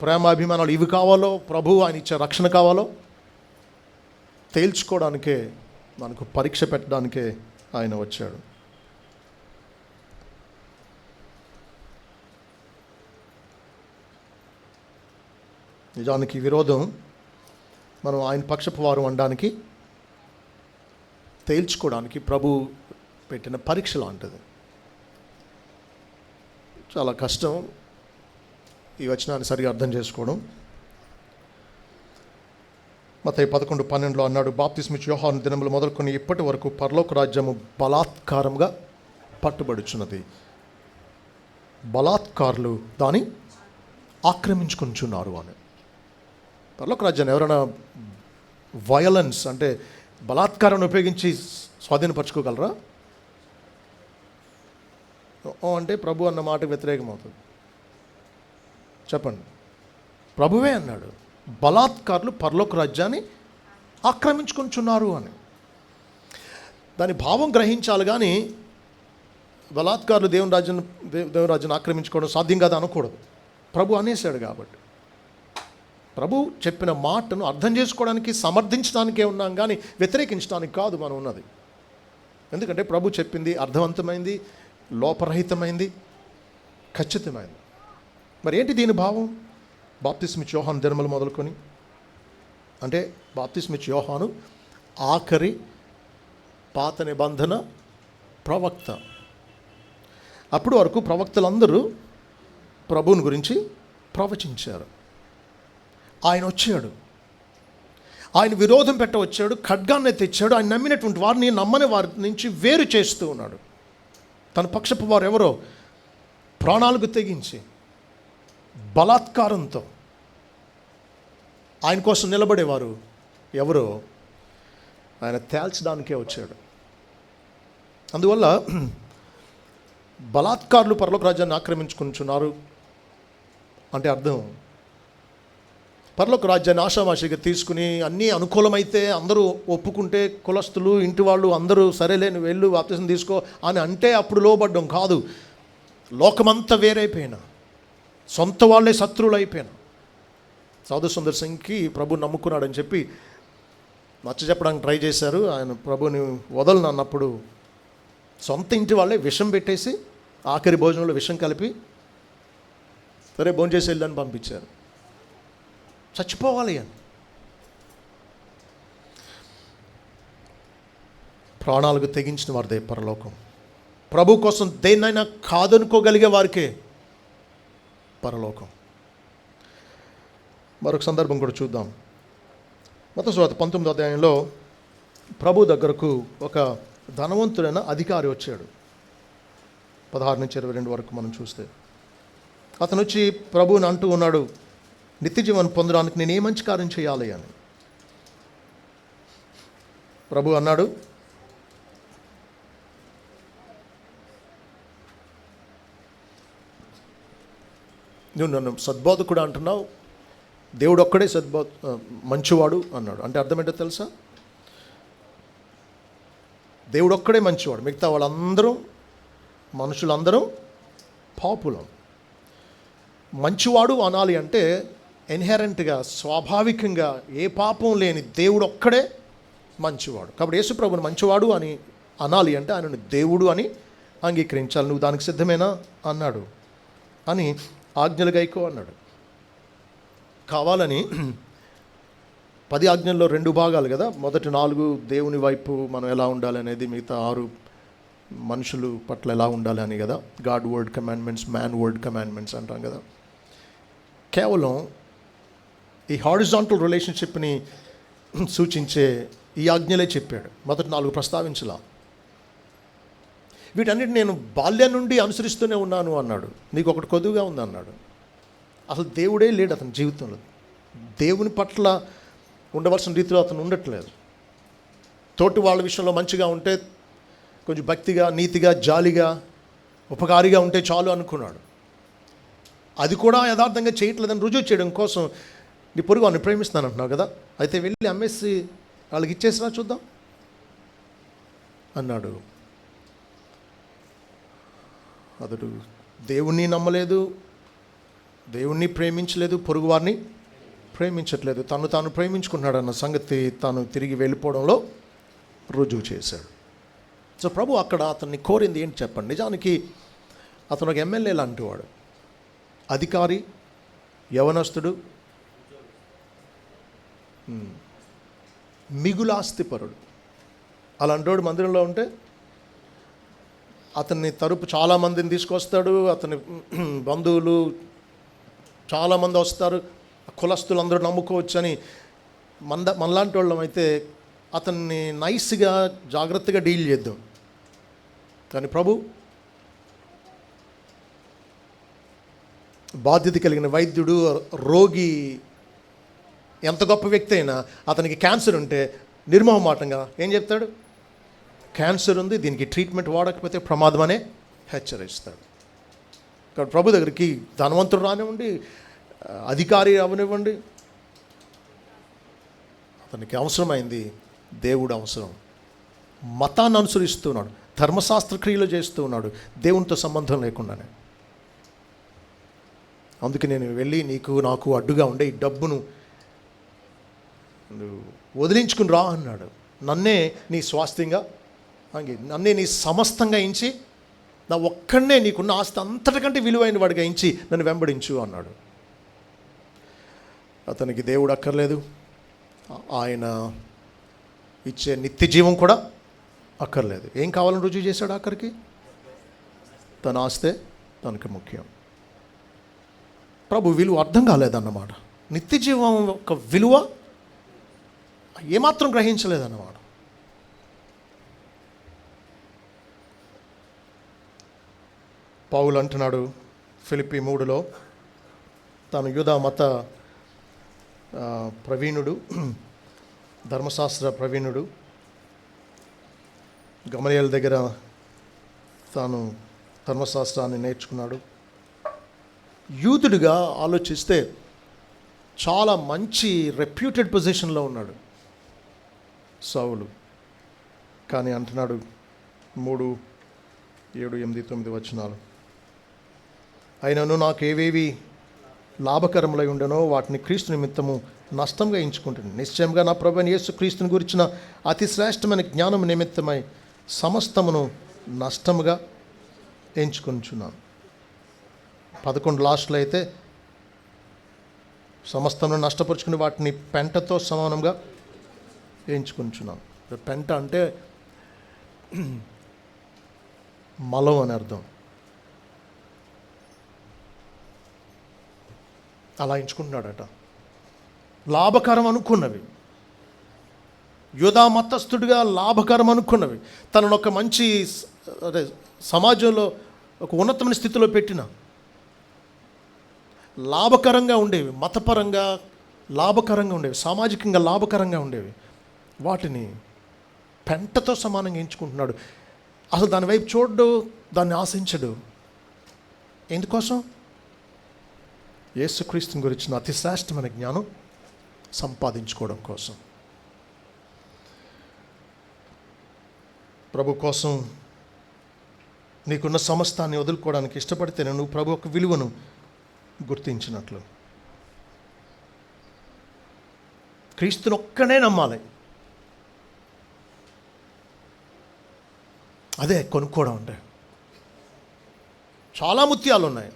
ప్రేమాభిమానాలు ఇవి కావాలో, ప్రభు ఆయన ఇచ్చే రక్షణ కావాలో తేల్చుకోవడానికే, మనకు పరీక్ష పెట్టడానికే ఆయన వచ్చాడు. నిజానికి విరోధం మనం ఆయన పక్షపు వారు అనడానికి, తేల్చుకోవడానికి ప్రభు పెట్టిన పరీక్ష లాంటిది. చాలా కష్టం ఈ వచనాన్ని సరిగా అర్థం చేసుకోవడం. మత్తయి 11:12 అన్నాడు, బాప్తిస్మిచ్చు యోహాను దినములు మొదలుకొని ఇప్పటి వరకు పరలోక రాజ్యము బలాత్కారంగా పట్టుబడుచున్నది, బలాత్కారులు దాన్ని ఆక్రమించుకుంటున్నారు అని. పరలోక రాజ్యాన్ని ఎవరైనా వయలెన్స్ అంటే బలాత్కారాన్ని ఉపయోగించి స్వాధీనపరచుకోగలరా? అంటే ప్రభు అన్న మాట వ్యతిరేకం అవుతుంది. చెప్పండి, ప్రభువే అన్నాడు బలాత్కారులు పరలోక రాజ్యాన్ని ఆక్రమించుకుంటున్నారు అని. దాని భావం గ్రహించాలి, కానీ బలాత్కారులు దేవుని రాజ్యాన్ని ఆక్రమించుకోవడం సాధ్యం కాదు అనకూడదు. ప్రభు అనేసాడు కాబట్టి, ప్రభు చెప్పిన మాటను అర్థం చేసుకోవడానికి, సమర్థించడానికే ఉన్నాం, కానీ వ్యతిరేకించడానికి కాదు మనం ఉన్నది. ఎందుకంటే ప్రభు చెప్పింది అర్థవంతమైంది, లోపరహితమైంది, ఖచ్చితమైంది. మరి ఏంటి దీని భావం? బాప్తిస్మిచ్చే యోహాను దినములు మొదలుకొని, అంటే బాప్తిస్మిచ్చే యోహాను ఆఖరి పాత నిబంధన ప్రవక్త. అప్పటి వరకు ప్రవక్తలందరూ ప్రభువుని గురించి ప్రవచించారు. ఆయన వచ్చాడు, ఆయన విరోధం పెట్ట వచ్చాడు, ఖడ్గాన్ని తెచ్చాడు. ఆయన నమ్మినటువంటి వారిని నమ్మని వారి నుంచి వేరు చేస్తూ ఉన్నాడు. తన పక్షపు వారు ఎవరో ప్రాణాలకు తెగించి బలాత్కారంతో ఆయన కోసం నిలబడేవారు ఎవరో ఆయన తేల్చడానికే వచ్చాడు. అందువల్ల బలాత్కారులు పరలోక రాజ్యాన్ని ఆక్రమించుకుంటున్నారు అంటే అర్థం, పరలోక రాజ్యాన్ని ఆషామాషిగా తీసుకుని అన్నీ అనుకూలమైతే, అందరూ ఒప్పుకుంటే, కులస్తులు ఇంటి వాళ్ళు అందరూ సరేలే నువ్వు వెళ్ళు బాప్తిసం తీసుకో అని అంటే అప్పుడు లోబడ్డం కాదు. లోకమంతా వేరైపోయినా, సొంత వాళ్ళే శత్రువులు అయిపోయినా. సాధు సుందర్ సింగ్కి ప్రభు నమ్ముకున్నాడని చెప్పి నచ్చ చెప్పడానికి ట్రై చేశారు. ఆయన ప్రభుని వదలను అన్నప్పుడు సొంత ఇంటి వాళ్ళే విషం పెట్టేసి ఆఖరి భోజనంలో విషం కలిపి సరే భోంచేసి వెళ్ళని పంపించారు. చచ్చిపోవాలి అని. ప్రాణాలకు తెగించిన వారిదే పరలోకం. ప్రభు కోసం దేన్నైనా కాదనుకోగలిగే వారికే పరలోకం. మరొక సందర్భం కూడా చూద్దాం. మత్తయి సువార్త 19వ అధ్యాయంలో ప్రభు దగ్గరకు ఒక ధనవంతుడైన అధికారి వచ్చాడు. 16 నుంచి 22 వరకు మనం చూస్తే, అతను వచ్చి ప్రభువుని అంటూ ఉన్నాడు, నిత్య జీవనం పొందడానికి నేను ఏ మంచి కార్యం చేయాలి అని. ప్రభు అన్నాడు, నువ్వు నన్ను సద్బోధకుడు అంటున్నావు, దేవుడు ఒక్కడే మంచివాడు అన్నాడు. అంటే అర్థం ఏంటో తెలుసా? దేవుడు ఒక్కడే మంచివాడు, మిగతా వాళ్ళందరూ మనుషులందరూ పాపులం. మంచివాడు అనాలి అంటే ఇన్హెరెంట్గా, స్వాభావికంగా ఏ పాపం లేని దేవుడు ఒక్కడే మంచివాడు. కాబట్టి యేసు ప్రభుని మంచివాడు అని అనాలి అంటే ఆయనను దేవుడు అని అంగీకరించాలి. నువ్వు దానికి సిద్ధమేనా అన్నాడు. అని ఆజ్ఞలు గైకో అన్నాడు. కావాలని 10 ఆజ్ఞల్లో 2 భాగాలు కదా. మొదటి 4 దేవుని వైపు మనం ఎలా ఉండాలి అనేది, మిగతా 6 మనుషులు పట్ల ఎలా ఉండాలి అని కదా. God word commandments, man word commandments అంటాం కదా. కేవలం ఈ హారిజాంటల్ రిలేషన్షిప్ని సూచించే ఈ ఆజ్ఞలే చెప్పాడు. మొదటి 4 ప్రస్తావించలా. వీటన్నిటి నేను బాల్యం నుండి అనుసరిస్తూనే ఉన్నాను అన్నాడు. నీకు ఒకటి కొద్దుగా ఉంది అన్నాడు. అసలు దేవుడే లేడు అతని జీవితంలో. దేవుని పట్ల ఉండవలసిన రీతిలో అతను ఉండట్లేదు. తోటి వాళ్ళ విషయంలో మంచిగా ఉంటే, కొంచెం భక్తిగా, నీతిగా, జాలిగా, ఉపకారిగా ఉంటే చాలు అనుకున్నాడు. అది కూడా యథార్థంగా చేయట్లేదని రుజువు చేయడం కోసం, నీ పొరుగు వాడిని ప్రేమిస్తాను అంటున్నావు కదా, అయితే వెళ్ళి అమ్మేసి వాళ్ళకి ఇచ్చేసినా చూద్దాం అన్నాడు. అతడు దేవుణ్ణి నమ్మలేదు, దేవుణ్ణి ప్రేమించలేదు, పొరుగు వారిని ప్రేమించట్లేదు. తాను ప్రేమించుకున్నాడు అన్న సంగతి తాను తిరిగి వెళ్ళిపోవడంలో రుజువు చేశాడు. సో ప్రభు అక్కడ అతన్ని కోరింది ఏంటి చెప్పండి. నిజానికి అతను ఒక ఎమ్మెల్యే లాంటివాడు, అధికారి, యవనస్తుడు, మిగులాస్తిపరుడు. అలాంటోడు మందిరంలో ఉంటే అతన్ని తరపు చాలామందిని తీసుకొస్తాడు. అతని బంధువులు చాలామంది వస్తారు, కులస్తులందరూ నమ్ముకోవచ్చు అని. మనలాంటి వాళ్ళం అయితే అతన్ని నైస్గా, జాగ్రత్తగా డీల్ చేద్దాం. కానీ ప్రభు బాధ్యత కలిగిన వైద్యుడు, రోగి, ఎంత గొప్ప వ్యక్తి అయినా అతనికి క్యాన్సర్ ఉంటే నిర్మోహమాటంగా ఏం చెప్తాడు? క్యాన్సర్ ఉంది, దీనికి ట్రీట్మెంట్ వాడకపోతే ప్రమాదం అనే హెచ్చరిస్తాడు. కాబట్టి ప్రభు దగ్గరికి ధనవంతుడు రానివ్వండి, అధికారి అవనివ్వండి, అతనికి అవసరమైంది దేవుడు అవసరం. మతాన్ని అనుసరిస్తున్నాడు, ధర్మశాస్త్ర క్రియలు చేస్తూ ఉన్నాడు, దేవునితో సంబంధం లేకుండానే. అందుకే నేను వెళ్ళి నీకు నాకు అడ్డుగా ఉండే ఈ డబ్బును వదిలించుకుని రా అన్నాడు. నన్నే నీ స్వాస్థ్యంగా, నన్నే నీ సమస్తంగా ఎంచి, నా ఒక్కడనే నీకున్న ఆస్తి అంతటికంటే విలువైన వాడిగా ఎంచి నన్ను వెంబడించు అన్నాడు. అతనికి దేవుడు అక్కర్లేదు, ఆయన ఇచ్చే నిత్య జీవం కూడా అక్కర్లేదు. ఏం కావాలని రుజువు చేశాడు ఆఖరికి? తన ఆస్తే తనకి ముఖ్యం. ప్రభు విలువ అర్థం కాలేదన్నమాట. నిత్య జీవం యొక్క విలువ ఏమాత్రం గ్రహించలేదన్నమాట. పౌలు అంటున్నాడు ఫిలిప్పీ 3లో, తాను యూదా మత ప్రవీణుడు, ధర్మశాస్త్ర ప్రవీణుడు, గమలీయేలు దగ్గర తాను ధర్మశాస్త్రాన్ని నేర్చుకున్నాడు. యూదుడిగా ఆలోచిస్తే చాలా మంచి రెప్యూటెడ్ పొజిషన్లో ఉన్నాడు సౌలు. కానీ అంటున్నాడు 3, 7, 8, 9 వచనాలు, అయినను నాకు ఏవేవి లాభకరములై ఉండనో వాటిని క్రీస్తు నిమిత్తము నష్టంగా ఎంచుకుంటుంది. నిశ్చయంగా నా ప్రభువైన యేసు క్రీస్తుని గురించిన అతి శ్రేష్టమైన జ్ఞానం నిమిత్తమై సమస్తమును నష్టముగా ఎంచుకొనిచున్నాను. 11 లాస్ట్లో అయితే సమస్తమును నష్టపరుచుకుని వాటిని పెంటతో సమానంగా ఎంచుకొనిచున్నాను. పెంట అంటే మలం అని అర్థం. అలా ఎంచుకుంటున్నాడట. లాభకరం అనుకున్నవి, యూదా మతస్థుడిగా లాభకరం అనుకున్నవి, తనను ఒక మంచి సమాజంలో ఒక ఉన్నతమైన స్థితిలో పెట్టిన లాభకరంగా ఉండేవి, మతపరంగా లాభకరంగా ఉండేవి, సామాజికంగా లాభకరంగా ఉండేవి, వాటిని పెంటతో సమానంగా ఎంచుకుంటున్నాడు. అసలు దాని వైపు చూడ్డు, దాన్ని ఆశించడు. ఎందుకోసం? యేసుక్రీస్తుని గురించిన అతి శ్రేష్టమైన జ్ఞానం సంపాదించుకోవడం కోసం. ప్రభు కోసం నీకున్న సమస్తాన్ని వదులుకోవడానికి ఇష్టపడితేనే నువ్వు ప్రభు యొక్క విలువను గుర్తించినట్లు. క్రీస్తుని ఒక్కనే నమ్మాలి. అదే కొనుక్కోవడం అంటే. చాలా ముత్యాలు ఉన్నాయి,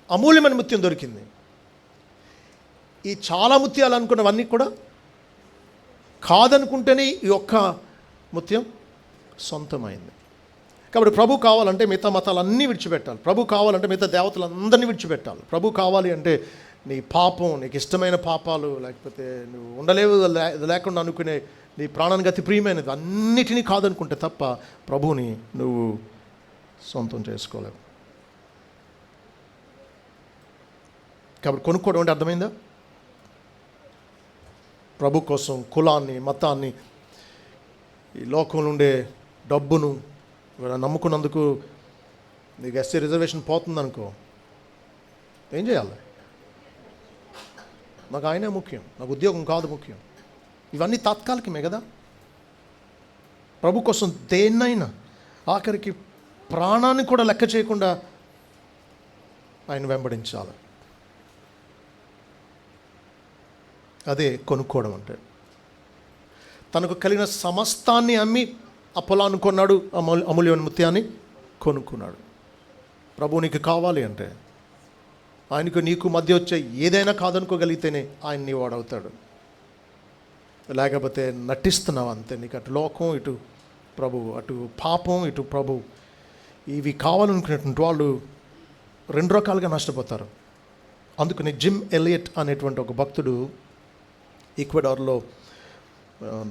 అమూల్యమైన ముత్యం దొరికింది. ఈ చాలా ముత్యాలు అనుకున్నవన్నీ కూడా కాదనుకుంటేనే ఈ ఒక్క ముత్యం సొంతమైంది. కాబట్టి ప్రభు కావాలంటే మిగతా మతాలన్నీ విడిచిపెట్టాలి. ప్రభు కావాలంటే మిగతా దేవతలందరినీ విడిచిపెట్టాలి. ప్రభు కావాలి అంటే నీ పాపం, నీకు ఇష్టమైన పాపాలు, లేకపోతే నువ్వు ఉండలేవు లేకుండా అనుకునే నీ ప్రాణానికి అతి ప్రియమైనది అన్నిటినీ కాదనుకుంటే తప్ప ప్రభువుని నువ్వు సొంతం చేసుకోలేవు. కాబట్టి కొనుక్కోవడం అంటే అర్థమైందా? ప్రభు కోసం కులాన్ని, మతాన్ని, ఈ లోకంలో ఉండే డబ్బును నమ్ముకున్నందుకు నీకు ఎస్సీ రిజర్వేషన్ పోతుందనుకో, ఏం చేయాలి? నాకు ఆయనే ముఖ్యం, నాకు ఉద్యోగం కాదు ముఖ్యం. ఇవన్నీ తాత్కాలికమే కదా. ప్రభు కోసం దేన్నైనా, ఆఖరికి ప్రాణాన్ని కూడా లెక్క చేయకుండా ఆయన వెంబడించాలి. అదే కొనుక్కోవడం అంటే. తనకు కలిగిన సమస్తాన్ని అమ్మి ఆ పొలాన్ని కొన్నాడు, అమూల్యమైన ముత్యాన్ని కొనుక్కున్నాడు. ప్రభు నీకు కావాలి అంటే, ఆయనకు నీకు మధ్య వచ్చే ఏదైనా కాదనుకోగలిగితేనే ఆయన నీ వాడవుతాడు. లేకపోతే నటిస్తున్నావు అంతే. నీకు అటు లోకం, ఇటు ప్రభు, అటు పాపం, ఇటు ప్రభు, ఇవి కావాలనుకునేటువంటి వాళ్ళు 2 రకాలుగా నష్టపోతారు. అందుకని జిమ్ ఎలియట్ అనేటువంటి ఒక భక్తుడు ఈక్వెడార్లో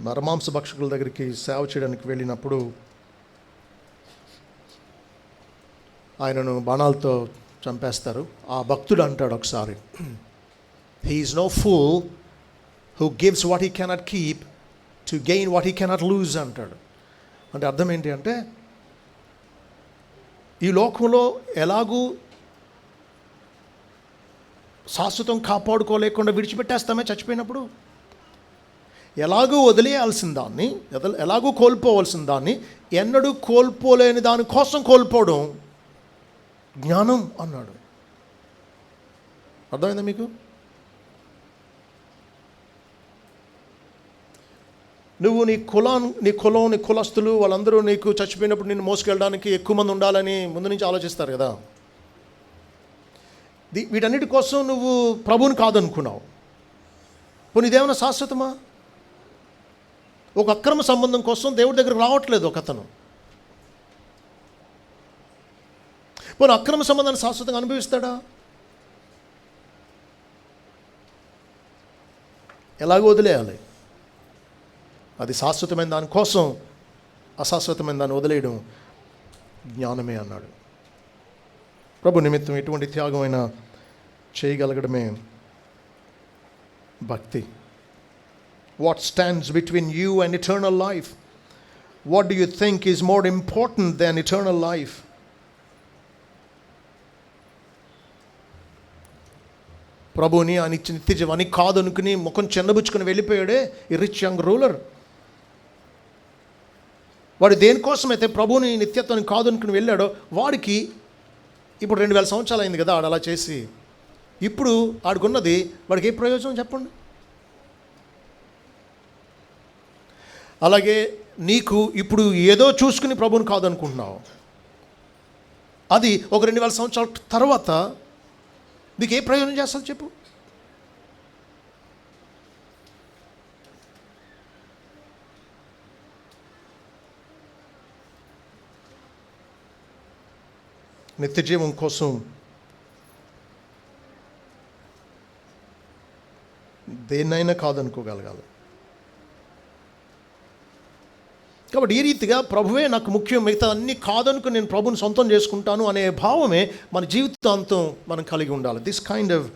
నరమాంస భక్షకుల దగ్గరికి సేవ చేయడానికి వెళ్ళినప్పుడు ఆయనను బాణాలతో చంపేస్తారు. ఆ భక్తుడు అంటాడు ఒకసారి, he is no fool who gives what he cannot keep to gain what he cannot lose అంటాడు. అంటే అర్థం ఏంటి అంటే, ఈ లోకంలో ఎలాగూ శాశ్వతం కాపాడుకోలేకుండా విడిచిపెట్టేస్తామే చచ్చిపోయినప్పుడు, ఎలాగూ వదిలేయాల్సిన దాన్ని, ఎలాగూ కోల్పోవలసిన దాన్ని ఎన్నడూ కోల్పోలేని దానికోసం కోల్పోవడం జ్ఞానం అన్నాడు. అర్థమైందా మీకు? నువ్వు నీ కులస్తులు వాళ్ళందరూ నీకు చచ్చిపోయినప్పుడు నిన్ను మోసుకెళ్ళడానికి ఎక్కువ మంది ఉండాలని ముందు నుంచి ఆలోచిస్తారు కదా. వీటన్నిటి కోసం నువ్వు ప్రభువుని కాదనుకున్నావు. పోనీ ఇదేమైనా శాశ్వతమా? ఒక అక్రమ సంబంధం కోసం దేవుడి దగ్గరకు రావట్లేదు ఒక అతను. పోనీ అక్రమ సంబంధాన్ని శాశ్వతంగా అనుభవిస్తాడా? ఎలాగో వదిలేయాలి. అది శాశ్వతమైన దానికోసం అశాశ్వతమైన దాన్ని వదిలేయడం జ్ఞానమే అన్నాడు. ప్రభు నిమిత్తం ఎటువంటి త్యాగమైనా చేయగలగడమే భక్తి. What stands between you and eternal life? What do you think is more important than eternal life? ప్రభుని ఆయన ఇచ్చిన నిత్య జీవాన్ని కాదనుకుని ముఖం చెన్నబుచ్చుకుని వెళ్ళిపోయాడే ఈ రిచ్ యంగ్ రూలర్. వాడు దేనికోసమైతే ప్రభుని నిత్యత్వాన్ని కాదనుకుని వెళ్ళాడో వాడికి ఇప్పుడు 2000 సంవత్సరాలు అయింది కదా ఆడు అలా చేసి. ఇప్పుడు ఆడుకున్నది వాడికి ఏ ప్రయోజనం చెప్పండి? అలాగే నీకు ఇప్పుడు ఏదో చూసుకుని ప్రభుని కాదనుకుంటున్నావు. అది ఒక 2000 సంవత్సరాల తర్వాత నీకు ఏ ప్రయోజనం చేస్తుంది చెప్పు? నిత్య జీవం కోసం దేన్నైనా కాదనుకోగలగాలి. కాబట్టి ఈ రీతిగా ప్రభువే నాకు ముఖ్యం, మిగతా అన్నీ కాదనుకుని నేను ప్రభుని సొంతం చేసుకుంటాను అనే భావమే మన జీవితాంతం మనం కలిగి ఉండాలి. This kind of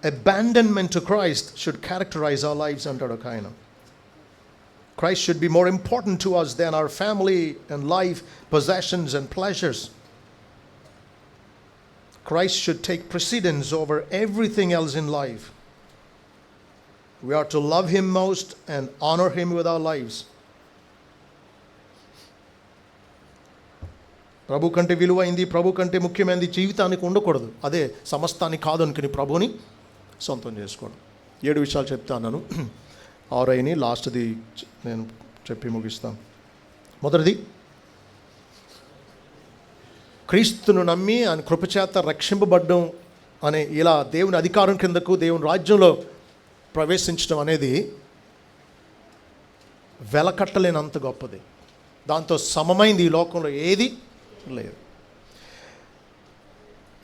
abandonment to Christ should characterise our lives అంటాడు ఒక ఆయన. Christ should be more important to us than our family and life, possessions and pleasures. Christ should take precedence over everything else in life. We are to love Him most and honor Him with our lives. ప్రభు కంటే విలువైంది, ప్రభు కంటే ముఖ్యమైనది జీవితానికి ఉండకూడదు. అదే సమస్తాన్ని కాదనుకుని ప్రభుని సొంతం చేసుకోవడం. 7 విషయాలు చెప్తాను. 6 లాస్ట్ది నేను చెప్పి ముగిస్తాను. మొదటిది, క్రీస్తును నమ్మి ఆయన కృపచేత రక్షింపబడ్డం అనే ఇలా దేవుని అధికారం కిందకు దేవుని రాజ్యంలో ప్రవేశించడం అనేది వెలకట్టలేనంత గొప్పది. దాంతో సమమైంది ఈ లోకంలో ఏది లేదు.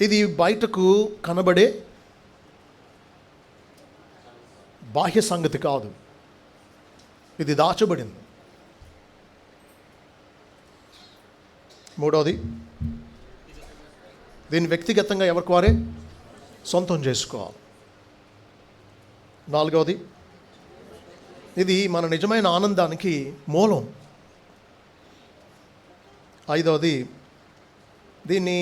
ఇది బయటకు కనబడే బాహ్య సంగతి కాదు, ఇది దాచబడింది. మూడవది, దీన్ని వ్యక్తిగతంగా ఎవరికి వారే సొంతం చేసుకోవాలి. 4వది, ఇది మన నిజమైన ఆనందానికి మూలం. 5వది, దీన్ని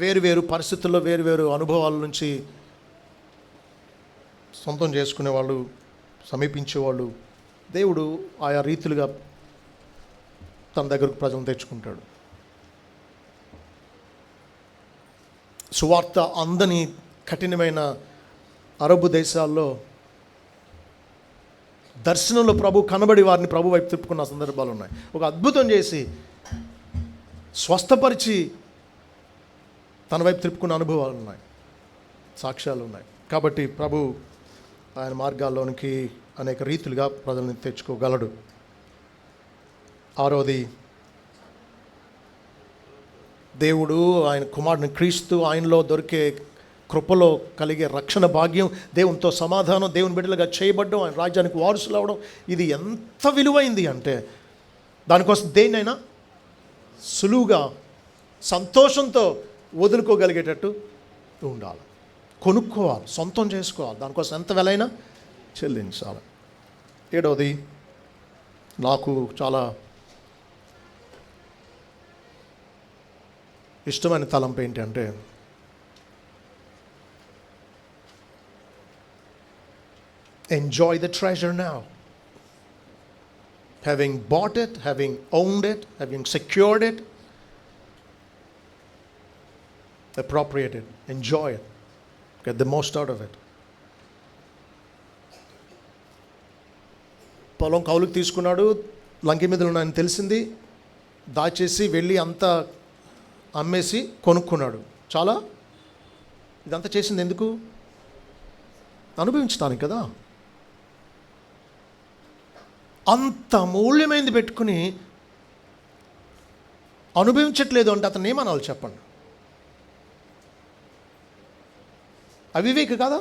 వేరు పరిస్థితుల్లో వేరు అనుభవాల నుంచి సొంతం చేసుకునేవాళ్ళు, సమీపించేవాళ్ళు దేవుడు ఆయా రీతులుగా తన దగ్గరకు ప్రజలను తెచ్చుకుంటాడు. సువార్త అందని కఠినమైన అరబు దేశాల్లో దర్శనంలో ప్రభు కనబడి వారిని ప్రభు వైపు తిప్పుకున్న సందర్భాలు ఉన్నాయి. ఒక అద్భుతం చేసి స్వస్థపరిచి తన వైపు తిప్పుకున్న అనుభవాలు ఉన్నాయి, సాక్ష్యాలు ఉన్నాయి. కాబట్టి ప్రభు ఆయన మార్గాల్లోనికి అనేక రీతులుగా ప్రజల్ని తెచ్చుకోగలడు. 6వది, దేవుడు ఆయన కుమారుని క్రీస్తు ఆయనలో దొరికే కృపలో కలిగే రక్షణ భాగ్యం, దేవునితో సమాధానం, దేవుని బిడ్డలుగా చేయబడ్డం, ఆయన రాజ్యానికి వారసులు అవడం, ఇది ఎంత విలువైంది అంటే దానికోసం దేన్నైనా సులువుగా సంతోషంతో వదులుకోగలిగేటట్టు ఉండాలి. కొనుక్కోవాలి, సొంతం చేసుకోవాలి, దానికోసం ఎంత వెలైనా చెల్లించాలి. 7వది, నాకు చాలా ఇష్టమైన తలంపు ఏంటంటే Enjoy the treasure now. Having bought it, having owned it, having secured it, appropriate it, enjoy it, get the most out of it. పొలం కౌలుకు తీసుకున్నాడు, లంకి మీద ఉన్నాయని తెలిసింది, దాచేసి వెళ్ళి అంతా అమ్మేసి కొనుక్కున్నాడు. చాలా ఇదంతా చేసింది ఎందుకు? అనుభవించడానికి కదా. అంత మూల్యమైనది పెట్టుకుని అనుభవించట్లేదు అంటే అతను ఏమనాలి చెప్పండి? అవివేక కాదా?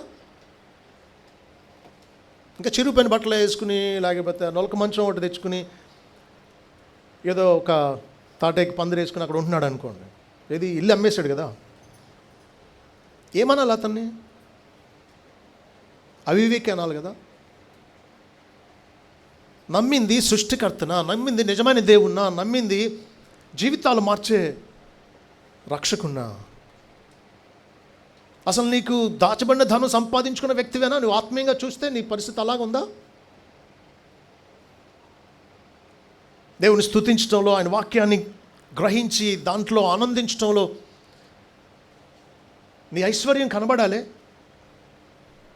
ఇంకా చిరుపైన బట్టలు వేసుకుని, లేకపోతే నొలక మంచం ఒకటి తెచ్చుకుని ఏదో ఒక తాటేకి పందిరి వేసుకుని అక్కడ ఉంటున్నాడు అనుకోండి, ఏది ఇల్లు అమ్మేశాడు కదా, ఏమనాలి అతన్ని? అవివేకి అనాలి కదా. నమ్మింది సృష్టికర్తనా, నమ్మింది నిజమైన దేవున్నా, నమ్మింది జీవితాలు మార్చే రక్షకున్నా. అసలు నీకు దాచబడిన ధనం సంపాదించుకున్న వ్యక్తివేనా? నువ్వు ఆత్మీయంగా చూస్తే నీ పరిస్థితి అలాగుందా? దేవుని స్తుతించడంలో, ఆయన వాక్యాన్ని గ్రహించి దాంట్లో ఆనందించడంలో నీ ఐశ్వర్యం కనబడాలి.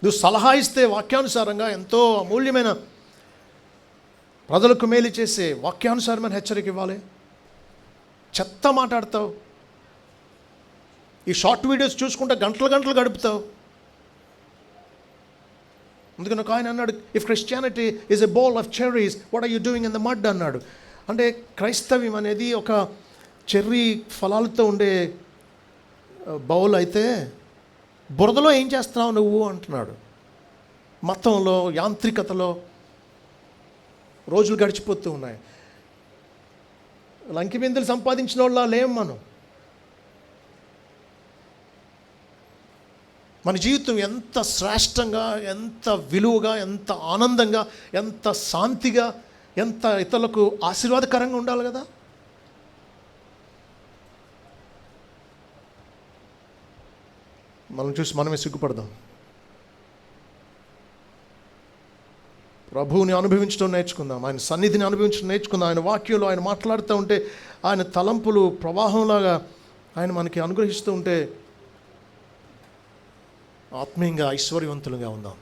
నువ్వు సలహా ఇస్తే వాక్యానుసారంగా ఎంతో అమూల్యమైన ప్రజలకు మేలు చేసే వాక్యానుసారమైన హెచ్చరిక ఇవ్వాలి. చెత్త మాట్లాడతావు, ఈ షార్ట్ వీడియోస్ చూసుకుంటే గంటలు గంటలు గడుపుతావు. అందుకని ఒక ఆయన అన్నాడు, if Christianity is a bowl of cherries, what are you doing in the mud అన్నాడు. అంటే క్రైస్తవ్యం అనేది ఒక చెర్రీ ఫలాలతో ఉండే బౌల్ అయితే బురదలో ఏం చేస్తున్నావు నువ్వు అంటున్నాడు. మతంలో, యాంత్రికతలో రోజులు గడిచిపోతూ ఉన్నాయి. లంకి బిందులు సంపాదించిన వాళ్ళ లేం మనం. మన జీవితం ఎంత శ్రేష్టంగా, ఎంత విలువగా, ఎంత ఆనందంగా, ఎంత శాంతిగా, ఎంత ఇతరులకు ఆశీర్వాదకరంగా ఉండాలి కదా. మనం చూసి మనమే సిగ్గుపడదాం. ప్రభువుని అనుభవించడం నేర్చుకుందాం, ఆయన సన్నిధిని అనుభవించడం నేర్చుకుందాం. ఆయన వాక్యంలో ఆయన మాట్లాడుతూ ఉంటే, ఆయన తలంపులు ప్రవాహంలాగా ఆయన మనకి అనుగ్రహిస్తూ ఉంటే ఆత్మీయంగా ఐశ్వర్యవంతులుగా ఉందాం.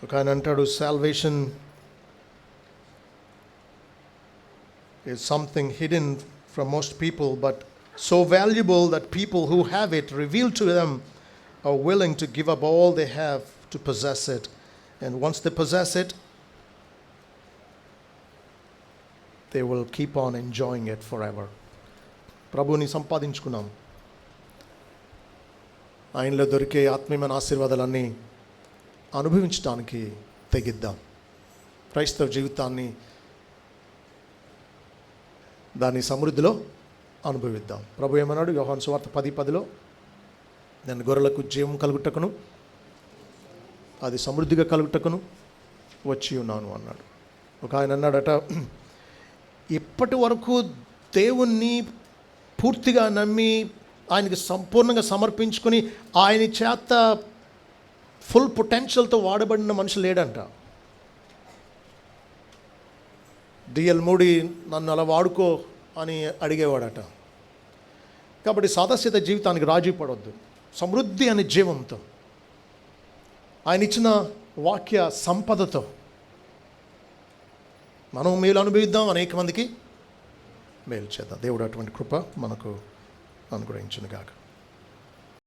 ఒక ఆయన అంటాడు, salvation is something hidden from most people, but so valuable that people who have it reveal to them are willing to give up all they have to possess it. And once they possess it, they will keep on enjoying it forever. ప్రభువుని సంపాదించుకున్నాం, ఆయనలో దొరికే ఆత్మీయమైన ఆశీర్వాదాలన్నీ అనుభవించడానికి తెగిద్దాం. క్రైస్తవ జీవితాన్ని దాని సమృద్ధిలో అనుభవిద్దాం. ప్రభు ఏమన్నాడు? యోహాను సువార్త 10:10, నేను గొర్రెలకు జీవం కలుగుటకును అది సమృద్ధిగా కలుగుటకును వచ్చి ఉన్నాను అన్నాడు. ఒక ఆయన అన్నాడట, ఇప్పటి వరకు దేవుణ్ణి పూర్తిగా నమ్మి ఆయనకి సంపూర్ణంగా సమర్పించుకొని ఆయన చేత ఫుల్ పొటెన్షియల్తో వాడబడిన మనిషి లేడంట. డిఎల్ మూడి నన్ను అలా వాడుకో అని అడిగేవాడట. కాబట్టి సాదాసీద జీవితానికి రాజీ పడవద్దు. సమృద్ధి అనే జీవంతో, ఆయన ఇచ్చిన వాక్య సంపదతో మనం మేలు అనుభవిద్దాం, అనేక మందికి మేలు చేద్దాం. దేవుడు అటువంటి కృప మనకు అనుగ్రహించును గాక.